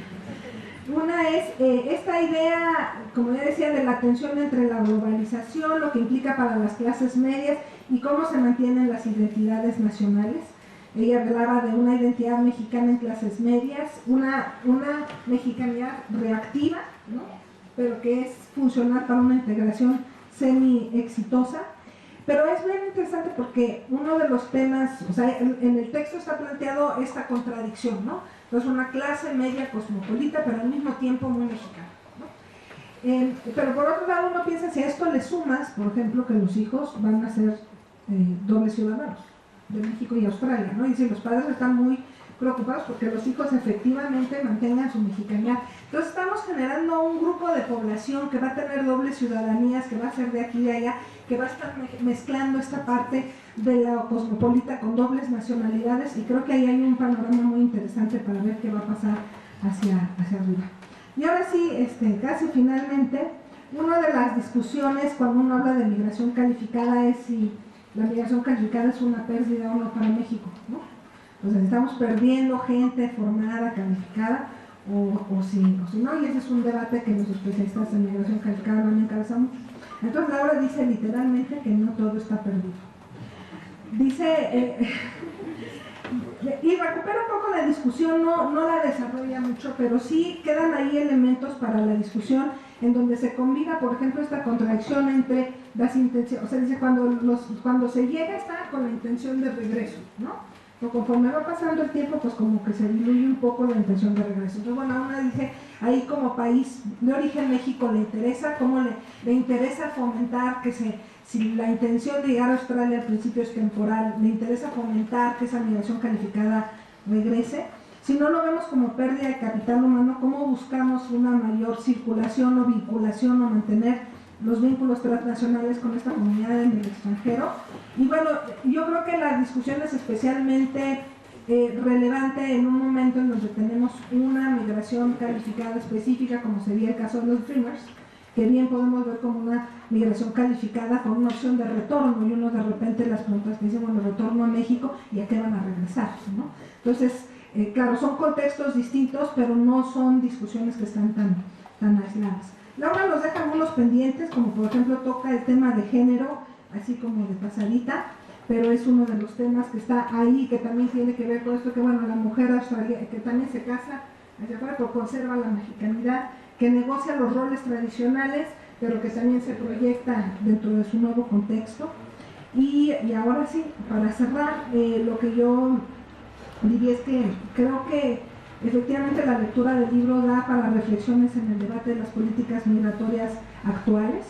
Una es esta idea, como ya decía, de la tensión entre la globalización, lo que implica para las clases medias y cómo se mantienen las identidades nacionales. Ella hablaba de una identidad mexicana en clases medias, una mexicanidad reactiva, ¿no? Pero que es funcional para una integración semi-exitosa. Pero es bien interesante porque uno de los temas, o sea, en el texto está planteado esta contradicción, ¿no? Entonces, una clase media cosmopolita, pero al mismo tiempo muy mexicana, ¿no? Pero por otro lado, uno piensa, si a esto le sumas, por ejemplo, que los hijos van a ser dobles ciudadanos de México y Australia, ¿no? Y si los padres están muy preocupados porque los hijos efectivamente mantengan su mexicanidad. Entonces estamos generando un grupo de población que va a tener dobles ciudadanías, que va a ser de aquí y de allá, que va a estar mezclando esta parte de la cosmopolita con dobles nacionalidades, y creo que ahí hay un panorama muy interesante para ver qué va a pasar hacia arriba. Y ahora sí, casi finalmente, una de las discusiones cuando uno habla de migración calificada es si la migración calificada es una pérdida o no para México, ¿no? O sea, estamos perdiendo gente formada, calificada, o si no, y ese es un debate que los especialistas en migración calificada no han encabezado mucho. Entonces Laura dice literalmente que no todo está perdido. Dice, y recupera un poco la discusión, no la desarrolla mucho, pero sí quedan ahí elementos para la discusión en donde se combina, por ejemplo, esta contradicción entre las intenciones, o sea, dice cuando se llega está con la intención de regreso, ¿no? O conforme va pasando el tiempo, pues como que se diluye un poco la intención de regreso. Entonces, bueno, una dice, ahí como país de origen México le interesa, ¿cómo le interesa fomentar que si la intención de llegar a Australia al principio es temporal, le interesa fomentar que esa migración calificada regrese? Si no lo vemos como pérdida de capital humano, ¿cómo buscamos una mayor circulación o vinculación o mantener los vínculos transnacionales con esta comunidad en el extranjero? Y bueno, yo creo que la discusión es especialmente relevante en un momento en donde tenemos una migración calificada específica, como sería el caso de los Dreamers, que bien podemos ver como una migración calificada con una opción de retorno, y uno de repente las preguntas que dicen, bueno, retorno a México, ¿y a qué van a regresar?, ¿no? Entonces, claro, son contextos distintos, pero no son discusiones que están tan aisladas. Laura nos deja algunos pendientes, como por ejemplo toca el tema de género, así como de pasadita, pero es uno de los temas que está ahí, que también tiene que ver con esto, que bueno, la mujer australiana, que también se casa hacia afuera, pero conserva la mexicanidad, que negocia los roles tradicionales, pero que también se proyecta dentro de su nuevo contexto. Y ahora sí, para cerrar, lo que yo diría es que creo que efectivamente la lectura del libro da para reflexiones en el debate de las políticas migratorias actuales.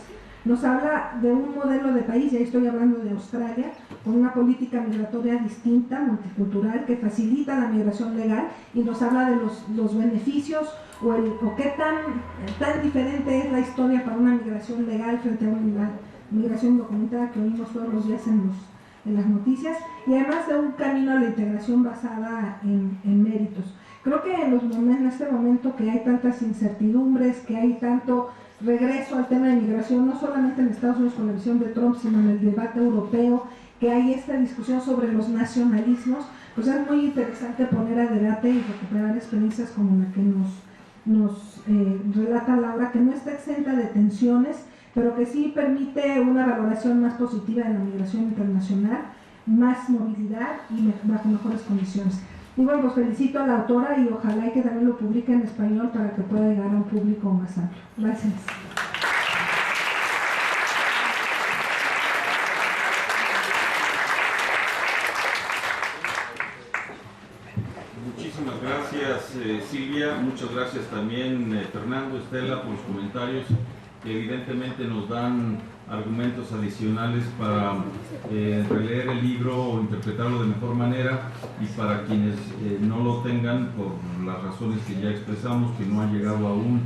Nos habla de un modelo de país, y ahí estoy hablando de Australia, con una política migratoria distinta, multicultural, que facilita la migración legal, y nos habla de los beneficios o qué tan diferente es la historia para una migración legal frente a una migración documentada que oímos todos los días en las noticias, y además de un camino a la integración basada en méritos. Creo que en este momento que hay tantas incertidumbres, que hay tanto regreso al tema de migración, no solamente en Estados Unidos con la visión de Trump, sino en el debate europeo, que hay esta discusión sobre los nacionalismos, pues es muy interesante poner a debate y recuperar experiencias como la que nos relata Laura, que no está exenta de tensiones, pero que sí permite una valoración más positiva de la migración internacional, más movilidad y bajo mejores condiciones. Y bueno, pues felicito a la autora y ojalá que también lo publique en español para que pueda llegar a un público más amplio. Gracias. Muchísimas gracias, Silvia. Muchas gracias también, Fernando, Estela, por los comentarios que evidentemente nos dan argumentos adicionales para releer el libro o interpretarlo de mejor manera, y para quienes no lo tengan por las razones que ya expresamos, que no han llegado aún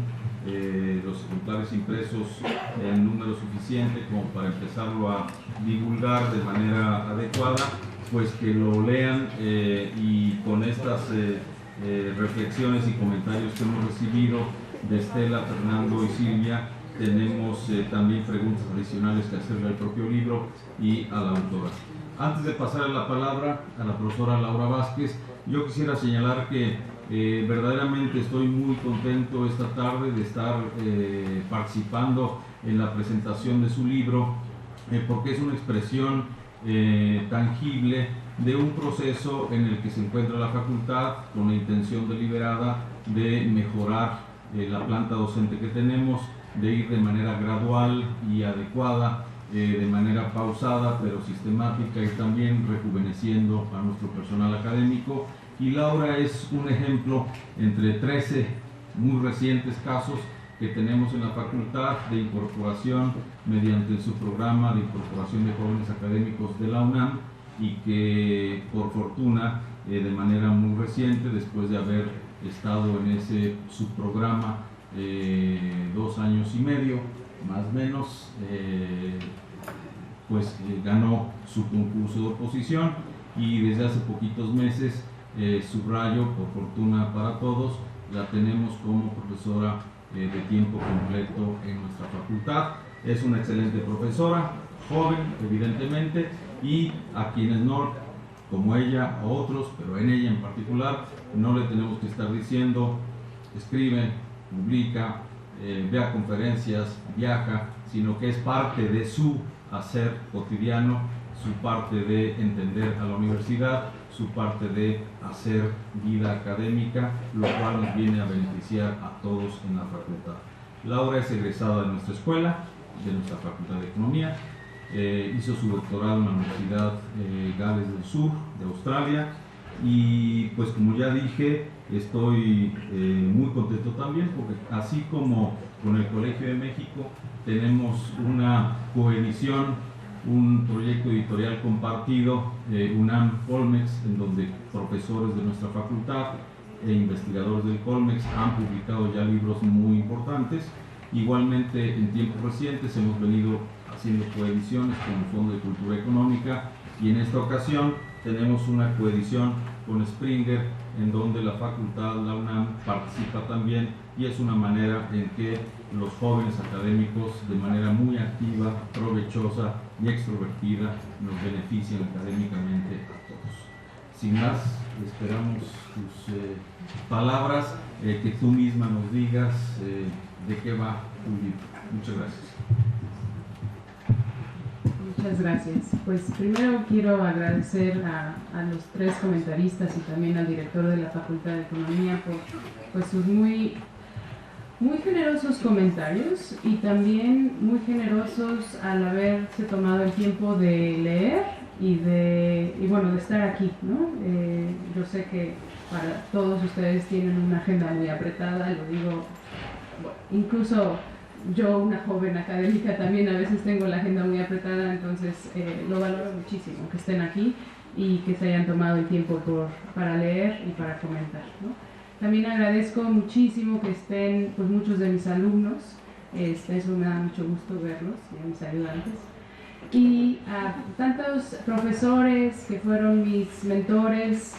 los ejemplares impresos en número suficiente como para empezarlo a divulgar de manera adecuada, pues que lo lean, y con estas reflexiones y comentarios que hemos recibido de Estela, Fernando y Silvia, tenemos también preguntas adicionales que hacerle al propio libro y a la autora. Antes de pasar la palabra a la profesora Laura Vázquez, yo quisiera señalar que verdaderamente estoy muy contento esta tarde de estar participando en la presentación de su libro, porque es una expresión tangible de un proceso en el que se encuentra la facultad con la intención deliberada de mejorar la planta docente que tenemos, de ir de manera gradual y adecuada, de manera pausada pero sistemática, y también rejuveneciendo a nuestro personal académico. Y Laura es un ejemplo entre 13 muy recientes casos que tenemos en la facultad de incorporación mediante su programa de incorporación de jóvenes académicos de la UNAM, y que por fortuna de manera muy reciente, después de haber estado en ese subprograma 2 años y medio, más o menos, pues ganó su concurso de oposición, y desde hace poquitos meses, subrayo, por fortuna para todos, la tenemos como profesora de tiempo completo en nuestra facultad. Es una excelente profesora, joven evidentemente, y a quienes no, como ella o otros, pero en ella en particular, no le tenemos que estar diciendo escribe, publica, ve a conferencias, viaja, sino que es parte de su hacer cotidiano, su parte de entender a la universidad, su parte de hacer vida académica, lo cual nos viene a beneficiar a todos en la facultad. Laura es egresada de nuestra escuela, de nuestra Facultad de Economía, hizo su doctorado en la Universidad Gales del Sur de Australia, y pues como ya dije, estoy muy contento también porque así como con el Colegio de México tenemos una coedición, un proyecto editorial compartido, UNAM-Colmex, en donde profesores de nuestra facultad e investigadores del Colmex han publicado ya libros muy importantes. Igualmente, en tiempos recientes hemos venido haciendo coediciones con el Fondo de Cultura Económica, y en esta ocasión tenemos una coedición con Springer, en donde la facultad, la UNAM, participa también, y es una manera en que los jóvenes académicos, de manera muy activa, provechosa y extrovertida, nos benefician académicamente a todos. sin más, esperamos tus palabras, que tú misma nos digas de qué va tu libro. Muchas gracias. Muchas gracias. Pues primero quiero agradecer a los tres comentaristas y también al director de la Facultad de Economía por pues, sus muy generosos comentarios y también muy generosos al haberse tomado el tiempo de leer y bueno, de estar aquí, ¿no? Yo sé que para todos ustedes tienen una agenda muy apretada, lo digo, bueno, incluso yo, una joven académica, también a veces tengo la agenda muy apretada, entonces lo valoro muchísimo que estén aquí y que se hayan tomado el tiempo para leer y para comentar, ¿no? También agradezco muchísimo que estén pues, muchos de mis alumnos, eso me da mucho gusto verlos, y a mis ayudantes, y a tantos profesores que fueron mis mentores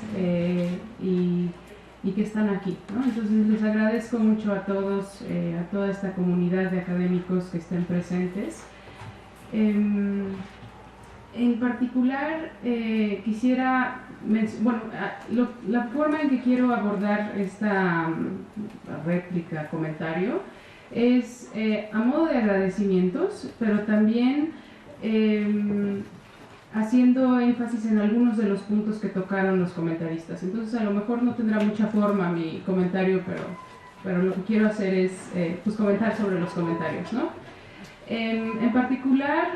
y que están aquí, ¿no? Entonces les agradezco mucho a todos, a toda esta comunidad de académicos que estén presentes. En particular, quisiera, bueno, la forma en que quiero abordar esta réplica, comentario, es a modo de agradecimientos, pero también haciendo énfasis en algunos de los puntos que tocaron los comentaristas. Entonces, a lo mejor no tendrá mucha forma mi comentario, pero lo que quiero hacer es pues comentar sobre los comentarios, ¿no? En particular,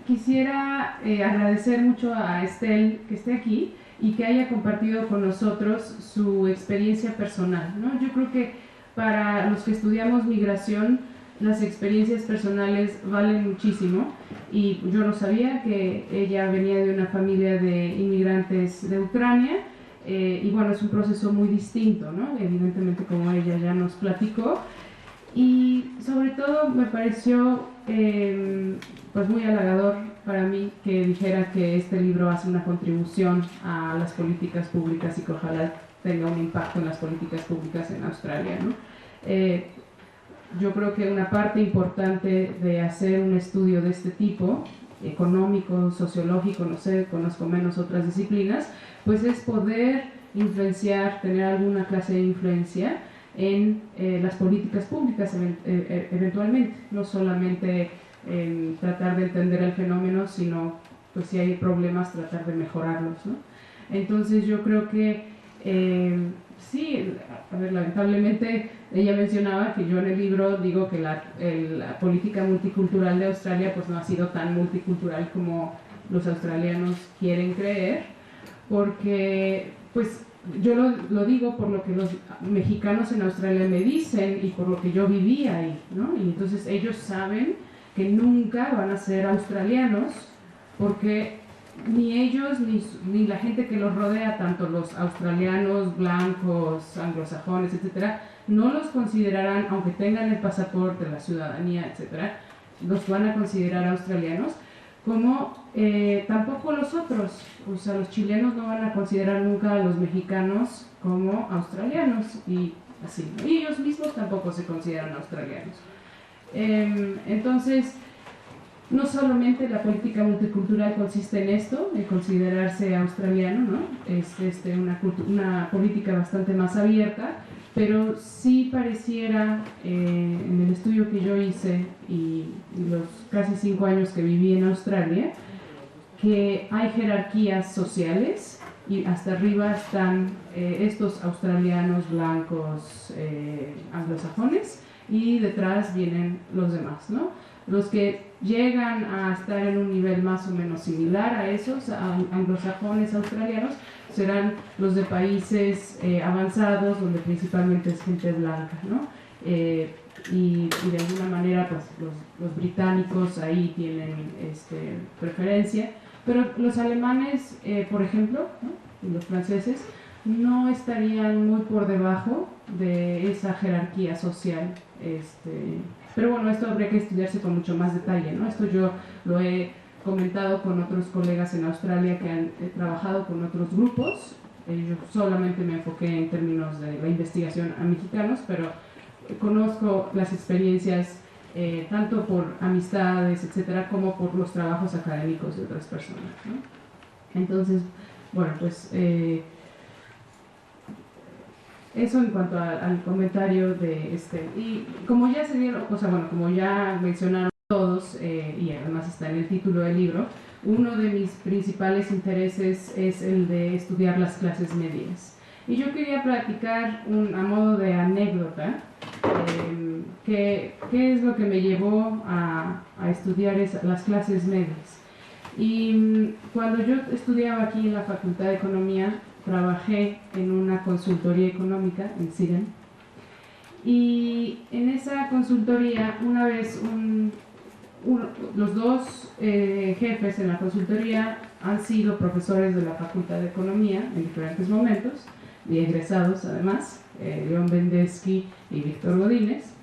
quisiera agradecer mucho a Estel que esté aquí y que haya compartido con nosotros su experiencia personal, ¿no? Yo creo que para los que estudiamos migración, las experiencias personales valen muchísimo y yo no sabía que ella venía de una familia de inmigrantes de Ucrania y bueno, es un proceso muy distinto, ¿no? Evidentemente, como ella ya nos platicó, y sobre todo me pareció pues muy halagador para mí que dijera que este libro hace una contribución a las políticas públicas y que ojalá tenga un impacto en las políticas públicas en Australia, ¿no? Yo creo que una parte importante de hacer un estudio de este tipo, económico, sociológico, no sé, conozco menos otras disciplinas, pues es poder influenciar, tener alguna clase de influencia en las políticas públicas eventualmente, no solamente tratar de entender el fenómeno, sino pues si hay problemas tratar de mejorarlos, ¿no? Entonces yo creo que sí, a ver, lamentablemente ella mencionaba que yo en el libro digo que la política multicultural de Australia pues no ha sido tan multicultural como los australianos quieren creer, porque pues yo lo digo por lo que los mexicanos en Australia me dicen y por lo que yo viví ahí, ¿no? Y entonces ellos saben que nunca van a ser australianos porque ni ellos ni la gente que los rodea, tanto los australianos, blancos, anglosajones, etcétera, no los considerarán, aunque tengan el pasaporte, la ciudadanía, etcétera, los van a considerar australianos, como tampoco los otros. O sea, los chilenos no van a considerar nunca a los mexicanos como australianos y así, ¿no? Y ellos mismos tampoco se consideran australianos. Entonces, no solamente la política multicultural consiste en esto, en considerarse australiano, ¿no? Es una política bastante más abierta, pero sí pareciera, en el estudio que yo hice y los casi 5 años que viví en Australia, que hay jerarquías sociales y hasta arriba están estos australianos blancos anglosajones y detrás vienen los demás, ¿no? Los que llegan a estar en un nivel más o menos similar a esos anglosajones australianos serán los de países avanzados, donde principalmente es gente blanca, ¿no? Y de alguna manera pues los británicos ahí tienen preferencia, pero los alemanes, por ejemplo, ¿no? Y los franceses no estarían muy por debajo de esa jerarquía social. Pero bueno, esto habría que estudiarse con mucho más detalle, ¿no? Esto yo lo he comentado con otros colegas en Australia que han trabajado con otros grupos. Yo solamente me enfoqué en términos de la investigación a mexicanos, pero conozco las experiencias tanto por amistades, etcétera, como por los trabajos académicos de otras personas, ¿no? Entonces, bueno, pues eso en cuanto al comentario de y como ya se dieron, o sea, bueno, como ya mencionaron todos, y además está en el título del libro, uno de mis principales intereses es el de estudiar las clases medias. Y yo quería platicar a modo de anécdota qué es lo que me llevó a estudiar las clases medias. Y cuando yo estudiaba aquí en la Facultad de Economía, trabajé en una consultoría económica en Siren. Y en esa consultoría, una vez los dos jefes en la consultoría han sido profesores de la Facultad de Economía en diferentes momentos, y egresados además, León Bendesky y Víctor Godínez.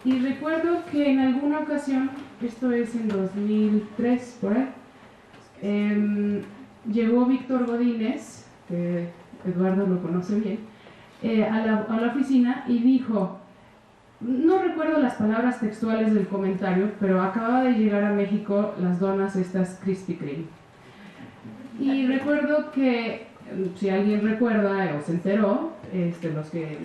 Y recuerdo que en alguna ocasión, esto es en 2003 por ahí, llegó Víctor Godínez, que Eduardo lo conoce bien, a la oficina y dijo, no recuerdo las palabras textuales del comentario, pero acababa de llegar a México las donas estas Krispy Kreme. Y recuerdo que, si alguien recuerda o se enteró, los que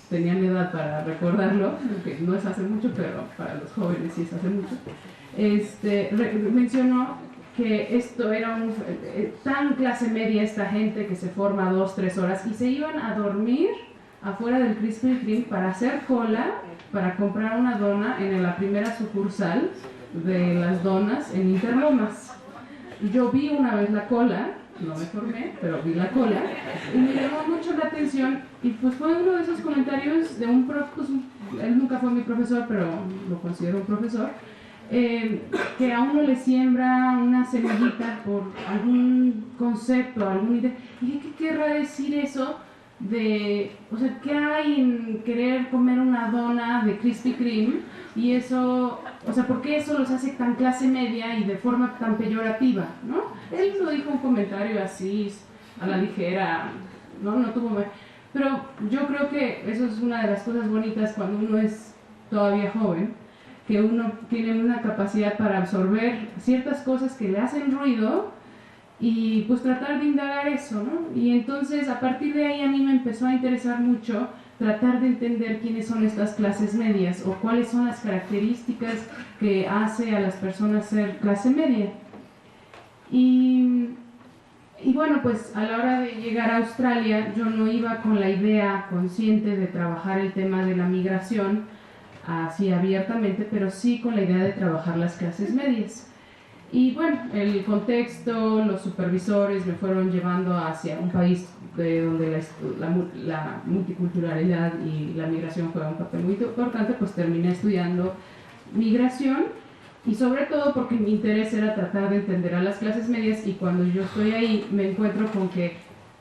tenían edad para recordarlo, que no es hace mucho, pero para los jóvenes sí es hace mucho, mencionó que esto era tan clase media esta gente que se forma 2-3 horas y se iban a dormir afuera del Krispy Kreme para hacer cola para comprar una dona en la primera sucursal de las donas en Interlomas. Yo vi una vez la cola, no me formé, pero vi la cola y me llamó mucho la atención y pues fue uno de esos comentarios de un pues, él nunca fue mi profesor, pero lo considero un profesor, que a uno le siembra una semillita por algún concepto, alguna idea. Y dije, ¿qué querrá decir eso? O sea, ¿qué hay en querer comer una dona de Krispy Kreme? Y eso, o sea, ¿por qué eso los hace tan clase media y de forma tan peyorativa, ¿no? Él lo dijo un comentario así, a la ligera, no tuvo... Pero yo creo que eso es una de las cosas bonitas cuando uno es todavía joven, que uno tiene una capacidad para absorber ciertas cosas que le hacen ruido y pues tratar de indagar eso, ¿no? Y entonces a partir de ahí a mí me empezó a interesar mucho tratar de entender quiénes son estas clases medias o cuáles son las características que hace a las personas ser clase media. Y bueno, pues a la hora de llegar a Australia yo no iba con la idea consciente de trabajar el tema de la migración así abiertamente, pero sí con la idea de trabajar las clases medias. Y bueno, el contexto, los supervisores me fueron llevando hacia un país donde la multiculturalidad y la migración juega un papel muy importante, pues terminé estudiando migración y sobre todo porque mi interés era tratar de entender a las clases medias y cuando yo estoy ahí me encuentro con que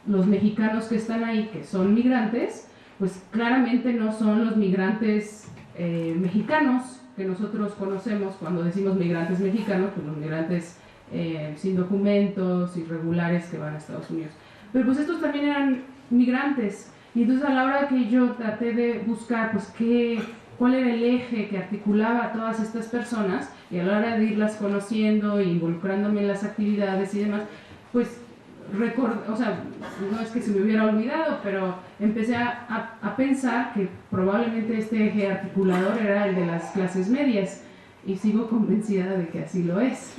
los mexicanos que están ahí, que son migrantes, pues claramente no son los migrantes mexicanos que nosotros conocemos cuando decimos migrantes mexicanos, pues los migrantes sin documentos, irregulares que van a Estados Unidos. Pero pues estos también eran migrantes y entonces a la hora que yo traté de buscar pues cuál era el eje que articulaba a todas estas personas y a la hora de irlas conociendo e involucrándome en las actividades y demás, pues o sea, no es que se me hubiera olvidado, pero empecé a pensar que probablemente este eje articulador era el de las clases medias y sigo convencida de que así lo es.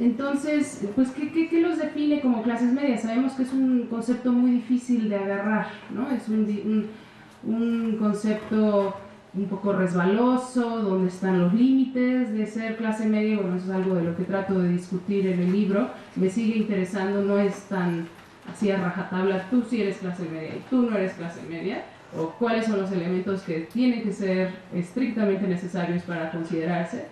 Entonces, pues, ¿qué los define como clases medias? Sabemos que es un concepto muy difícil de agarrar, ¿no? Es un concepto un poco resbaloso, donde están los límites de ser clase media. Bueno, eso es algo de lo que trato de discutir en el libro. Me sigue interesando, no es tan así a rajatabla, tú sí eres clase media y tú no eres clase media, o cuáles son los elementos que tienen que ser estrictamente necesarios para considerarse.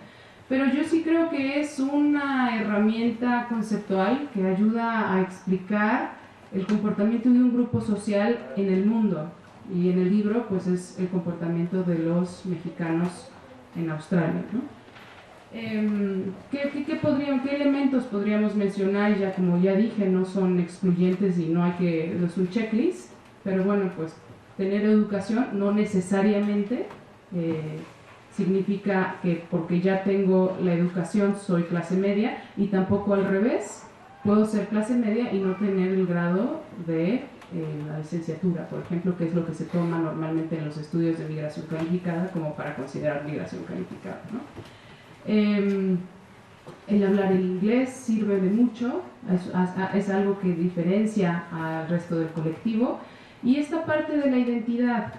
Pero yo sí creo que es una herramienta conceptual que ayuda a explicar el comportamiento de un grupo social en el mundo. Y en el libro pues es el comportamiento de los mexicanos en Australia, ¿no? ¿Qué elementos podríamos mencionar? Ya como ya dije, no son excluyentes y no es un checklist, pero bueno, pues tener educación no necesariamente significa que porque ya tengo la educación soy clase media, y tampoco al revés, puedo ser clase media y no tener el grado de la licenciatura, por ejemplo, que es lo que se toma normalmente en los estudios de migración calificada como para considerar migración calificada, ¿no? El hablar el inglés sirve de mucho, es algo que diferencia al resto del colectivo. Y esta parte de la identidad,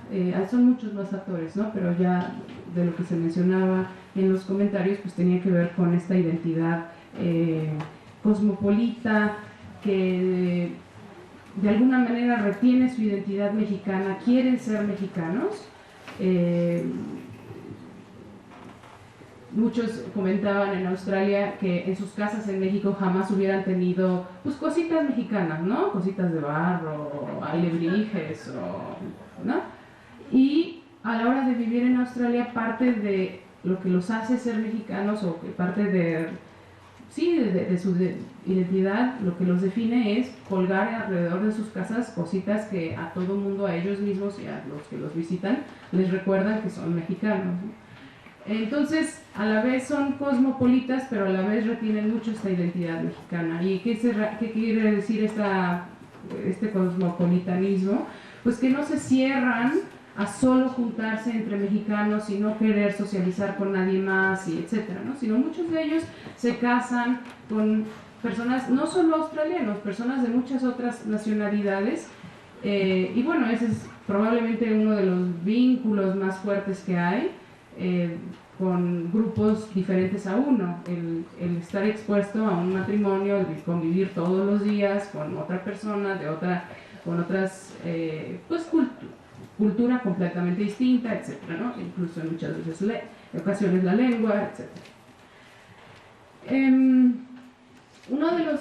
son muchos más factores, ¿no? Pero ya de lo que se mencionaba en los comentarios, pues tenía que ver con esta identidad cosmopolita, que de alguna manera retiene su identidad mexicana, quieren ser mexicanos. Muchos comentaban en Australia que en sus casas en México jamás hubieran tenido pues cositas mexicanas, ¿no? Cositas de barro, alebrijes, ¿no? Y a la hora de vivir en Australia, parte de lo que los hace ser mexicanos, o que parte de su identidad, lo que los define es colgar alrededor de sus casas cositas que a todo mundo, a ellos mismos y a los que los visitan, les recuerdan que son mexicanos, ¿no? Entonces, a la vez son cosmopolitas, pero a la vez retienen mucho esta identidad mexicana. ¿Y qué quiere decir este cosmopolitanismo? Pues que no se cierran a solo juntarse entre mexicanos y no querer socializar con nadie más, y etcétera, ¿no? Sino muchos de ellos se casan con personas, no solo australianos, personas de muchas otras nacionalidades, y bueno, ese es probablemente uno de los vínculos más fuertes que hay, con grupos diferentes a uno, el estar expuesto a un matrimonio, el convivir todos los días con otra persona con otras pues cultura completamente distinta, etcétera, ¿no? Incluso en muchas veces ocasiones la lengua, etcétera. Uno de los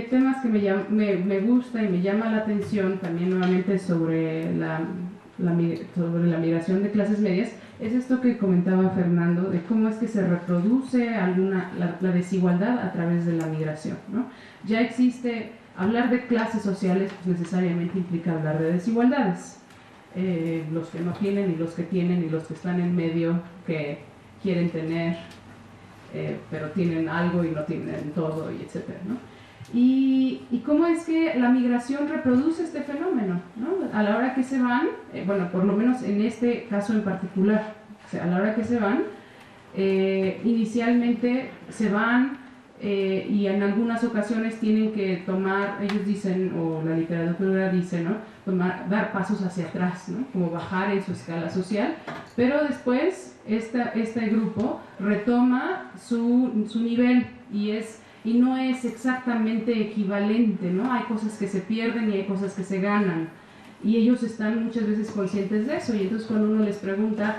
temas que me gusta y me llama la atención también nuevamente sobre la migración de clases medias es esto que comentaba Fernando, de cómo es que se reproduce la desigualdad a través de la migración, ¿no? Ya existe, hablar de clases sociales pues necesariamente implica hablar de desigualdades, los que no tienen y los que tienen y los que están en medio, que quieren tener pero tienen algo y no tienen todo, y etcétera, ¿no? Y cómo es que la migración reproduce este fenómeno, ¿no? A la hora que se van, bueno, por lo menos en este caso en particular, o sea, a la hora que se van, inicialmente se van y en algunas ocasiones tienen que tomar, ellos dicen, o la literatura dice, ¿no? Dar pasos hacia atrás, ¿no? Como bajar en su escala social, pero después este grupo retoma su nivel y no es exactamente equivalente, ¿no? Hay cosas que se pierden y hay cosas que se ganan, y ellos están muchas veces conscientes de eso, y entonces cuando uno les pregunta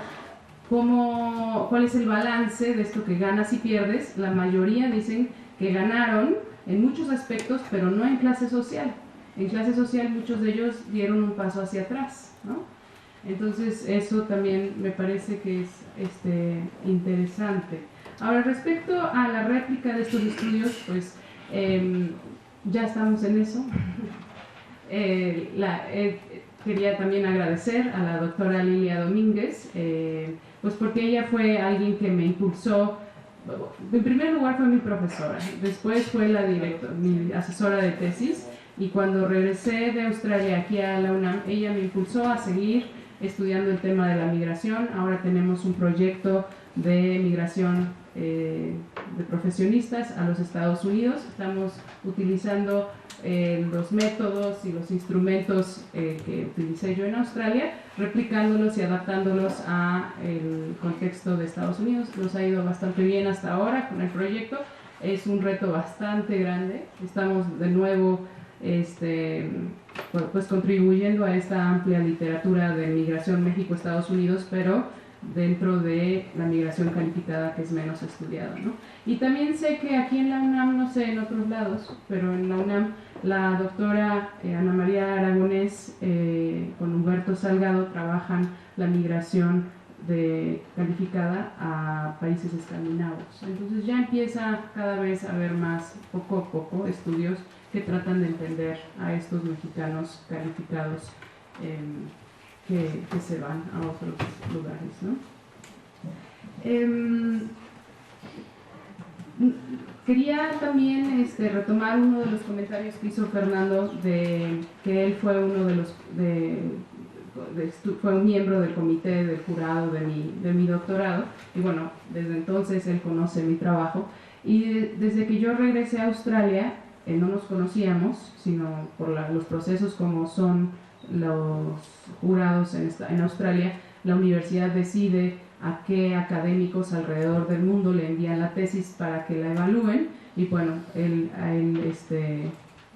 cuál es el balance de esto que ganas y pierdes, la mayoría dicen que ganaron en muchos aspectos, pero no en clase social. En clase social muchos de ellos dieron un paso hacia atrás, ¿no? Entonces eso también me parece que es interesante. Ahora, respecto a la réplica de estos estudios, pues ya estamos en eso. Quería también agradecer a la doctora Lilia Domínguez, pues porque ella fue alguien que me impulsó. En primer lugar fue mi profesora, después fue mi asesora de tesis, y cuando regresé de Australia aquí a la UNAM, ella me impulsó a seguir estudiando el tema de la migración. Ahora tenemos un proyecto de migración de profesionistas a los Estados Unidos. Estamos utilizando los métodos y los instrumentos que utilicé yo en Australia, replicándolos y adaptándolos al contexto de Estados Unidos. Nos ha ido bastante bien hasta ahora con el proyecto. Es un reto bastante grande. Estamos de nuevo pues contribuyendo a esta amplia literatura de migración México-Estados Unidos, pero dentro de la migración calificada, que es menos estudiada, ¿no? Y también sé que aquí en la UNAM, no sé en otros lados, pero en la UNAM la doctora Ana María Aragonés con Humberto Salgado trabajan la migración calificada a países escandinavos. Entonces ya empieza cada vez a haber más, poco a poco, estudios que tratan de entender a estos mexicanos calificados que se van a otros lugares, ¿no? Quería también retomar uno de los comentarios que hizo Fernando, de que él fue uno de los fue un miembro del comité del jurado de mi doctorado, y bueno, desde entonces él conoce mi trabajo, y desde que yo regresé a Australia, no nos conocíamos, sino por los procesos como son los jurados en Australia. La universidad decide a qué académicos alrededor del mundo le envían la tesis para que la evalúen, y bueno, a él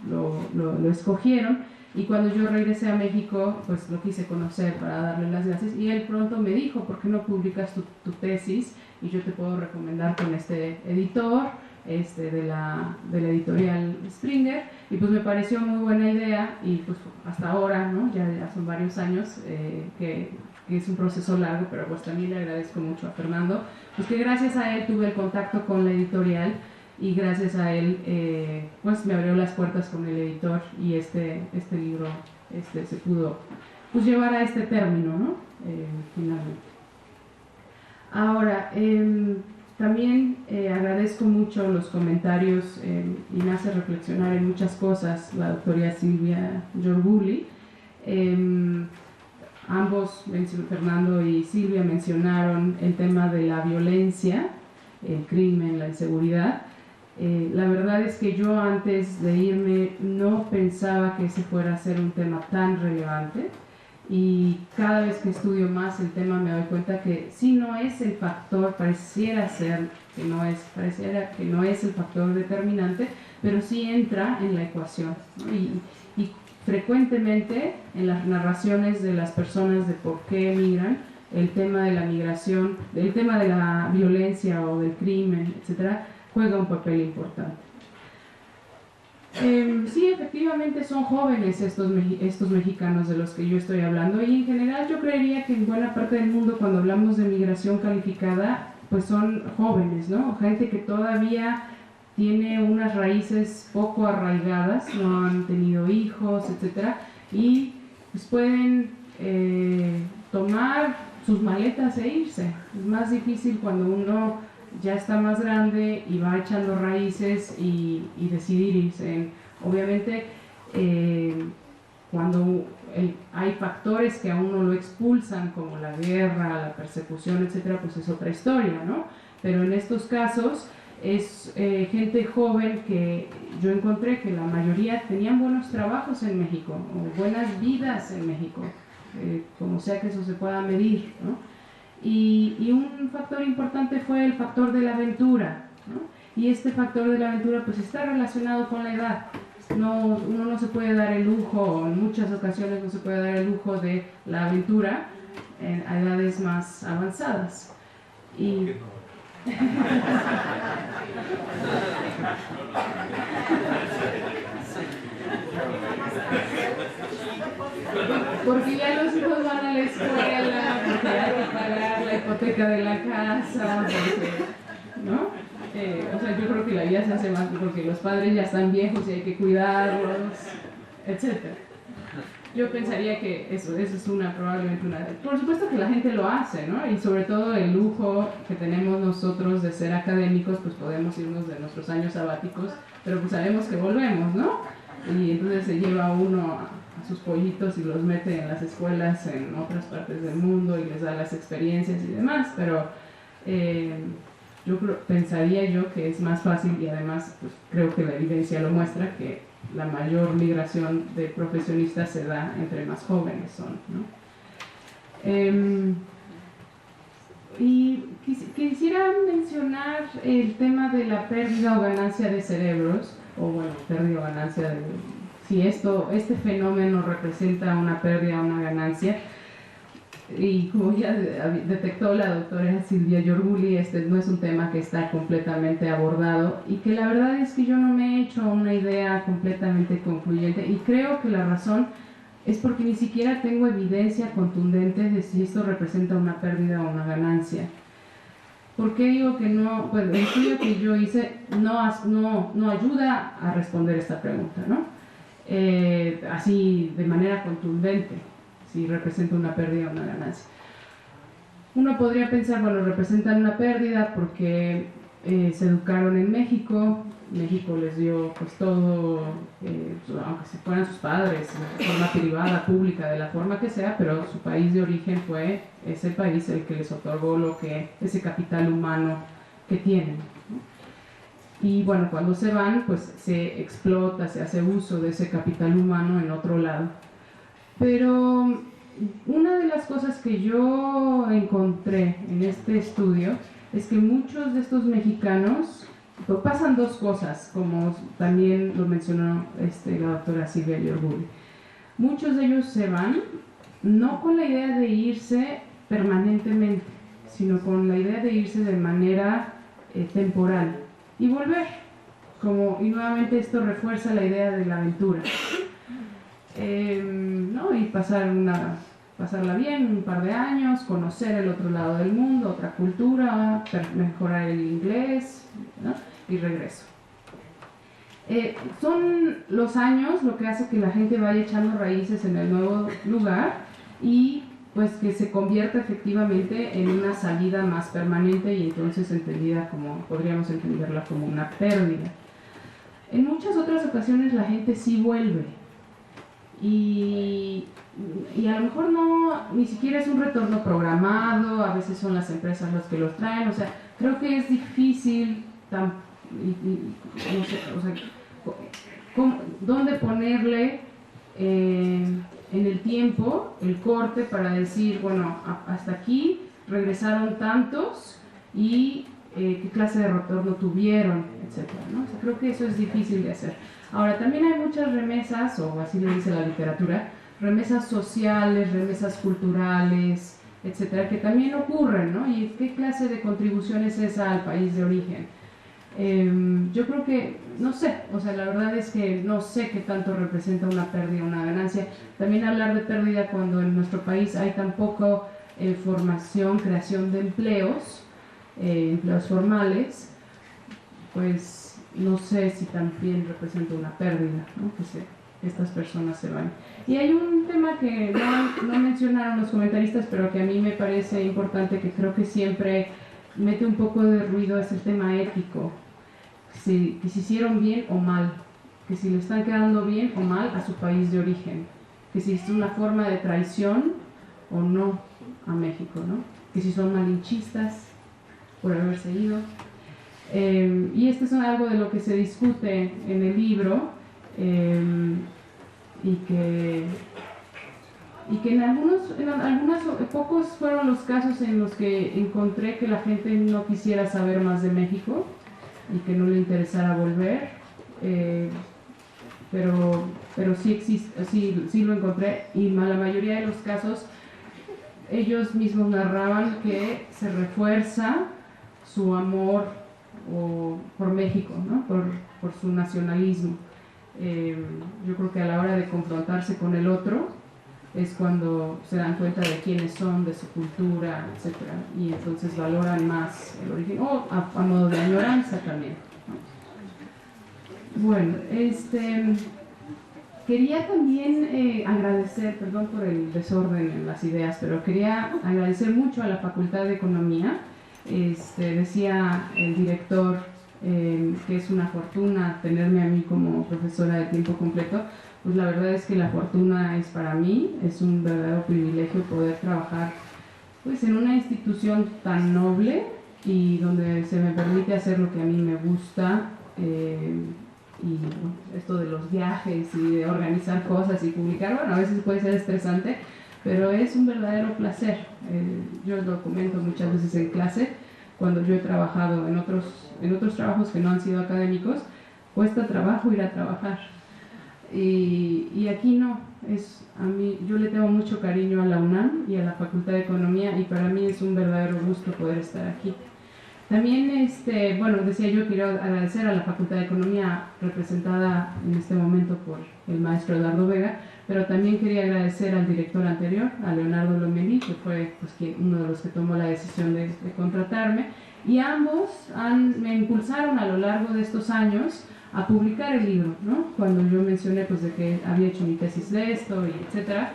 lo escogieron, y cuando yo regresé a México, pues lo quise conocer para darle las gracias, y él pronto me dijo, ¿por qué no publicas tu tesis? Y yo te puedo recomendar con este editor, de la editorial Springer, y pues me pareció muy buena idea, y pues hasta ahora, ¿no? ya son varios años que es un proceso largo, pero pues también le agradezco mucho a Fernando, pues que gracias a él tuve el contacto con la editorial, y gracias a él pues me abrió las puertas con el editor, y este libro se pudo pues llevar a este término, ¿no? Finalmente. Ahora, también agradezco mucho los comentarios y me hace reflexionar en muchas cosas la doctora Silvia Yorguli. Ambos, Fernando y Silvia, mencionaron el tema de la violencia, el crimen, la inseguridad. La verdad es que yo antes de irme no pensaba que ese fuera a ser un tema tan relevante, y cada vez que estudio más el tema me doy cuenta que sí no es el factor, pareciera que no es el factor determinante, pero sí entra en la ecuación, ¿no? Y frecuentemente en las narraciones de las personas de por qué emigran, el tema de la migración, el tema de la violencia o del crimen, etcétera, juega un papel importante. Sí, efectivamente son jóvenes estos mexicanos de los que yo estoy hablando, y en general yo creería que en buena parte del mundo, cuando hablamos de migración calificada, pues son jóvenes, ¿no? Gente que todavía tiene unas raíces poco arraigadas, no han tenido hijos, etcétera, y pues pueden tomar sus maletas e irse. Es más difícil cuando uno ya está más grande y va echando raíces y decidir irse. Obviamente, cuando hay factores que a uno lo expulsan, como la guerra, la persecución, etcétera, pues es otra historia, ¿no? Pero en estos casos es gente joven que yo encontré que la mayoría tenían buenos trabajos en México, o buenas vidas en México, como sea que eso se pueda medir, ¿no? Y un factor importante fue el factor de la aventura, ¿no? Y este factor de la aventura pues está relacionado con la edad. Uno no se puede dar el lujo, o en muchas ocasiones no se puede dar el lujo de la aventura a edades más avanzadas. Y porque ya los hijos van a la escuela, porque hay que pagar la hipoteca de la casa, porque, ¿no? O sea, yo creo que la vida se hace más porque los padres ya están viejos y hay que cuidarlos, etc. Yo pensaría que eso es probablemente una... Por supuesto que la gente lo hace, ¿no? Y sobre todo el lujo que tenemos nosotros de ser académicos, pues podemos irnos de nuestros años sabáticos, pero pues sabemos que volvemos, ¿no? Y entonces se lleva uno a sus pollitos y los mete en las escuelas en otras partes del mundo y les da las experiencias y demás, pero pensaría yo que es más fácil, y además pues, creo que la evidencia lo muestra, que la mayor migración de profesionistas se da entre más jóvenes son, ¿no? Y quisiera mencionar el tema de la pérdida o ganancia de cerebros, o bueno, pérdida o ganancia de... Si este fenómeno representa una pérdida o una ganancia, y como ya detectó la doctora Silvia Yorguli, no es un tema que está completamente abordado, y que la verdad es que yo no me he hecho una idea completamente concluyente, y creo que la razón es porque ni siquiera tengo evidencia contundente de si esto representa una pérdida o una ganancia. ¿Por qué digo que no? Pues el estudio que yo hice no ayuda a responder esta pregunta, ¿no? Así de manera contundente, si representa una pérdida o una ganancia. Uno podría pensar, bueno, representan una pérdida porque se educaron en México, México les dio pues todo, aunque se fueran sus padres, de forma privada, pública, de la forma que sea, pero su país de origen fue ese país el que les otorgó ese capital humano que tienen, ¿no? Y bueno, cuando se van, pues se explota, se hace uso de ese capital humano en otro lado. Pero una de las cosas que yo encontré en este estudio es que muchos de estos mexicanos, pues pasan dos cosas, como también lo mencionó la doctora Silvia Yorburi. Muchos de ellos se van no con la idea de irse permanentemente, sino con la idea de irse de manera temporal y volver. Y nuevamente esto refuerza la idea de la aventura. ¿No? Y pasarla bien un par de años, conocer el otro lado del mundo, otra cultura, mejorar el inglés, ¿no? Y regreso. Son los años lo que hace que la gente vaya echando raíces en el nuevo lugar y pues que se convierta efectivamente en una salida más permanente y entonces podríamos entenderla como una pérdida. En muchas otras ocasiones la gente sí vuelve y a lo mejor ni siquiera es un retorno programado, a veces son las empresas las que los traen, o sea, creo que es difícil no sé, o sea, dónde ponerle en el tiempo el corte para decir, bueno, hasta aquí regresaron tantos y qué clase de retorno tuvieron, etcétera, ¿no? O sea, creo que eso es difícil de hacer. Ahora, también hay muchas remesas, o así lo dice la literatura, remesas sociales, remesas culturales, etcétera, que también ocurren, ¿no? ¿Y qué clase de contribución es esa al país de origen? Yo creo que, no sé, o sea, la verdad es que no sé qué tanto representa una pérdida o una ganancia. También hablar de pérdida cuando en nuestro país hay tan poco formación, creación de empleos formales, pues no sé si también representa una pérdida, ¿no? Que estas personas se van. Y hay un tema que no mencionaron los comentaristas, pero que a mí me parece importante, que creo que siempre mete un poco de ruido, es el tema ético. Que si hicieron bien o mal, que si le están quedando bien o mal a su país de origen, que si es una forma de traición o no a México, ¿no? Que si son malinchistas por haberse ido. Y esto es algo de lo que se discute en el libro, y que pocos fueron los casos en los que encontré que la gente no quisiera saber más de México y que no le interesara volver, pero sí existe, sí lo encontré, y la mayoría de los casos ellos mismos narraban que se refuerza su amor por México, ¿no? por su nacionalismo. Yo creo que a la hora de confrontarse con el otro es cuando se dan cuenta de quiénes son, de su cultura, etc. Y entonces valoran más el origen, o a modo de añoranza también, ¿no? Bueno, quería también agradecer, perdón por el desorden en las ideas, pero quería agradecer mucho a la Facultad de Economía. Decía el director que es una fortuna tenerme a mí como profesora de tiempo completo. Pues la verdad es que la fortuna es para mí, es un verdadero privilegio poder trabajar pues en una institución tan noble y donde se me permite hacer lo que a mí me gusta, y bueno, esto de los viajes y de organizar cosas y publicar, bueno, a veces puede ser estresante, pero es un verdadero placer. Yo lo comento muchas veces en clase, cuando yo he trabajado en otros trabajos que no han sido académicos, cuesta trabajo ir a trabajar. Y aquí no, yo le tengo mucho cariño a la UNAM y a la Facultad de Economía, y para mí es un verdadero gusto poder estar aquí. También, bueno, decía yo, quiero agradecer a la Facultad de Economía, representada en este momento por el maestro Eduardo Vega, pero también quería agradecer al director anterior, a Leonardo Lomelí, que fue pues, uno de los que tomó la decisión de contratarme, y ambos me impulsaron a lo largo de estos años a publicar el libro, ¿no? Cuando yo mencioné pues, de que había hecho mi tesis de esto, y etcétera,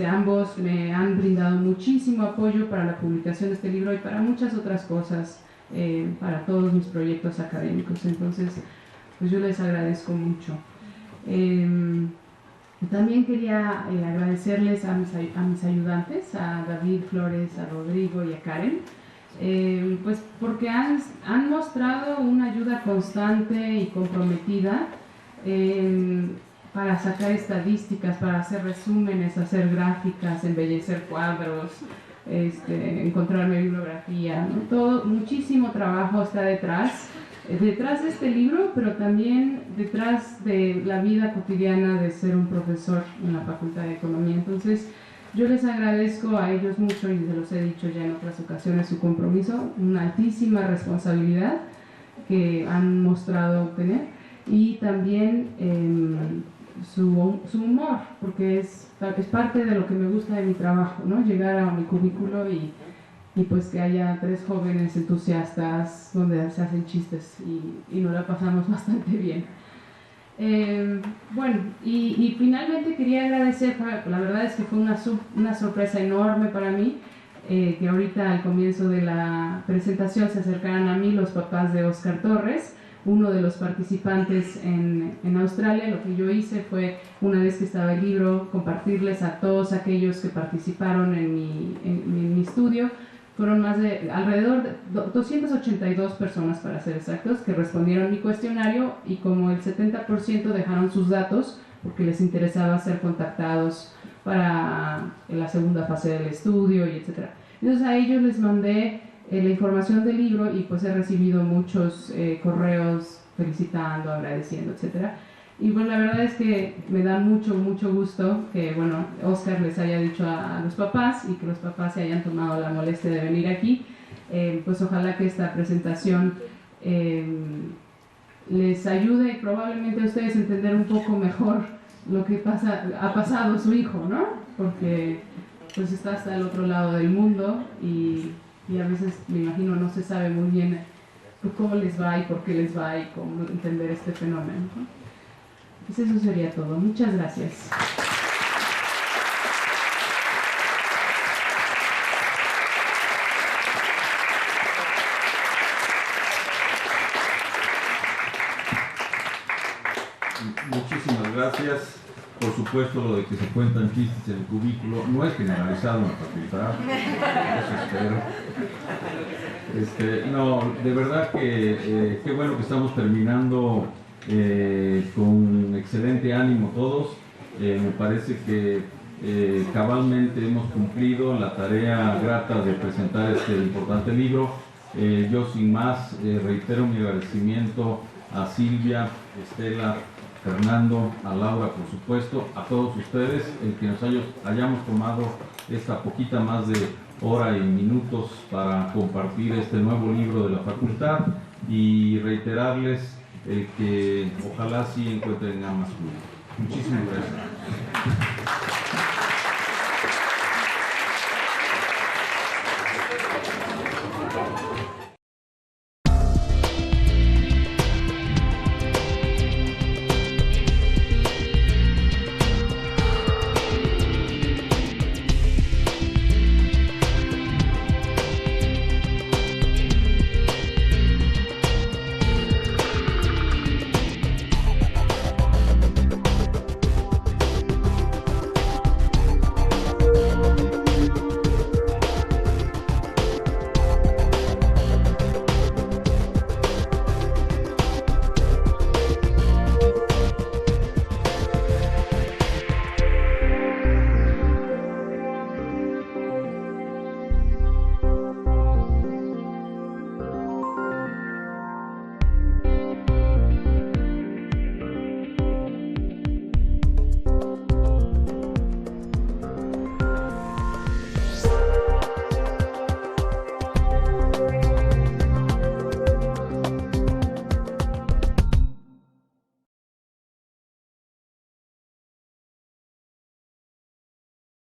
Ambos me han brindado muchísimo apoyo para la publicación de este libro y para muchas otras cosas, para todos mis proyectos académicos. Entonces, pues yo les agradezco mucho. También quería agradecerles a mis ayudantes, a David Flores, a Rodrigo y a Karen, pues porque han mostrado una ayuda constante y comprometida para sacar estadísticas, para hacer resúmenes, hacer gráficas, embellecer cuadros, encontrarme bibliografía, ¿no? Todo, muchísimo trabajo está detrás de este libro, pero también detrás de la vida cotidiana de ser un profesor en la Facultad de Economía. Entonces, yo les agradezco a ellos mucho, y se los he dicho ya en otras ocasiones, su compromiso, una altísima responsabilidad que han mostrado obtener, y también su humor, porque es parte de lo que me gusta de mi trabajo, ¿no? Llegar a mi cubículo y pues que haya 3 jóvenes entusiastas donde se hacen chistes y nos la pasamos bastante bien. Bueno, y finalmente quería agradecer, la verdad es que fue una sorpresa enorme para mí, que ahorita al comienzo de la presentación se acercaran a mí los papás de Óscar Torres, uno de los participantes en Australia. Lo que yo hice fue, una vez que estaba el libro, compartirles a todos aquellos que participaron en mi estudio. Fueron alrededor de 282 personas, para ser exactos, que respondieron mi cuestionario, y como el 70% dejaron sus datos porque les interesaba ser contactados para la segunda fase del estudio, y etc. Entonces a ellos les mandé la información del libro, y pues he recibido muchos correos felicitando, agradeciendo, etc. Y bueno, la verdad es que me da mucho gusto que, bueno, Óscar les haya dicho a los papás, y que los papás se hayan tomado la molestia de venir aquí. Pues ojalá que esta presentación les ayude probablemente a ustedes a entender un poco mejor lo que ha pasado su hijo, ¿no? Porque pues está hasta el otro lado del mundo, y a veces, me imagino, no se sabe muy bien cómo les va y por qué les va y cómo entender este fenómeno, ¿no? Pues eso sería todo. Muchas gracias. Muchísimas gracias. Por supuesto, lo de que se cuentan chistes en el cubículo no es generalizado en la facultad, eso espero. No, de verdad que qué bueno que estamos terminando con excelente ánimo todos. Me parece que cabalmente hemos cumplido la tarea grata de presentar este importante libro. Yo sin más reitero mi agradecimiento a Silvia, Estela, Fernando, a Laura, por supuesto, a todos ustedes, el que nos hayamos tomado esta poquita más de hora y minutos para compartir este nuevo libro de la facultad, y reiterarles el que ojalá sí encuentren ambas. Muchísimas gracias.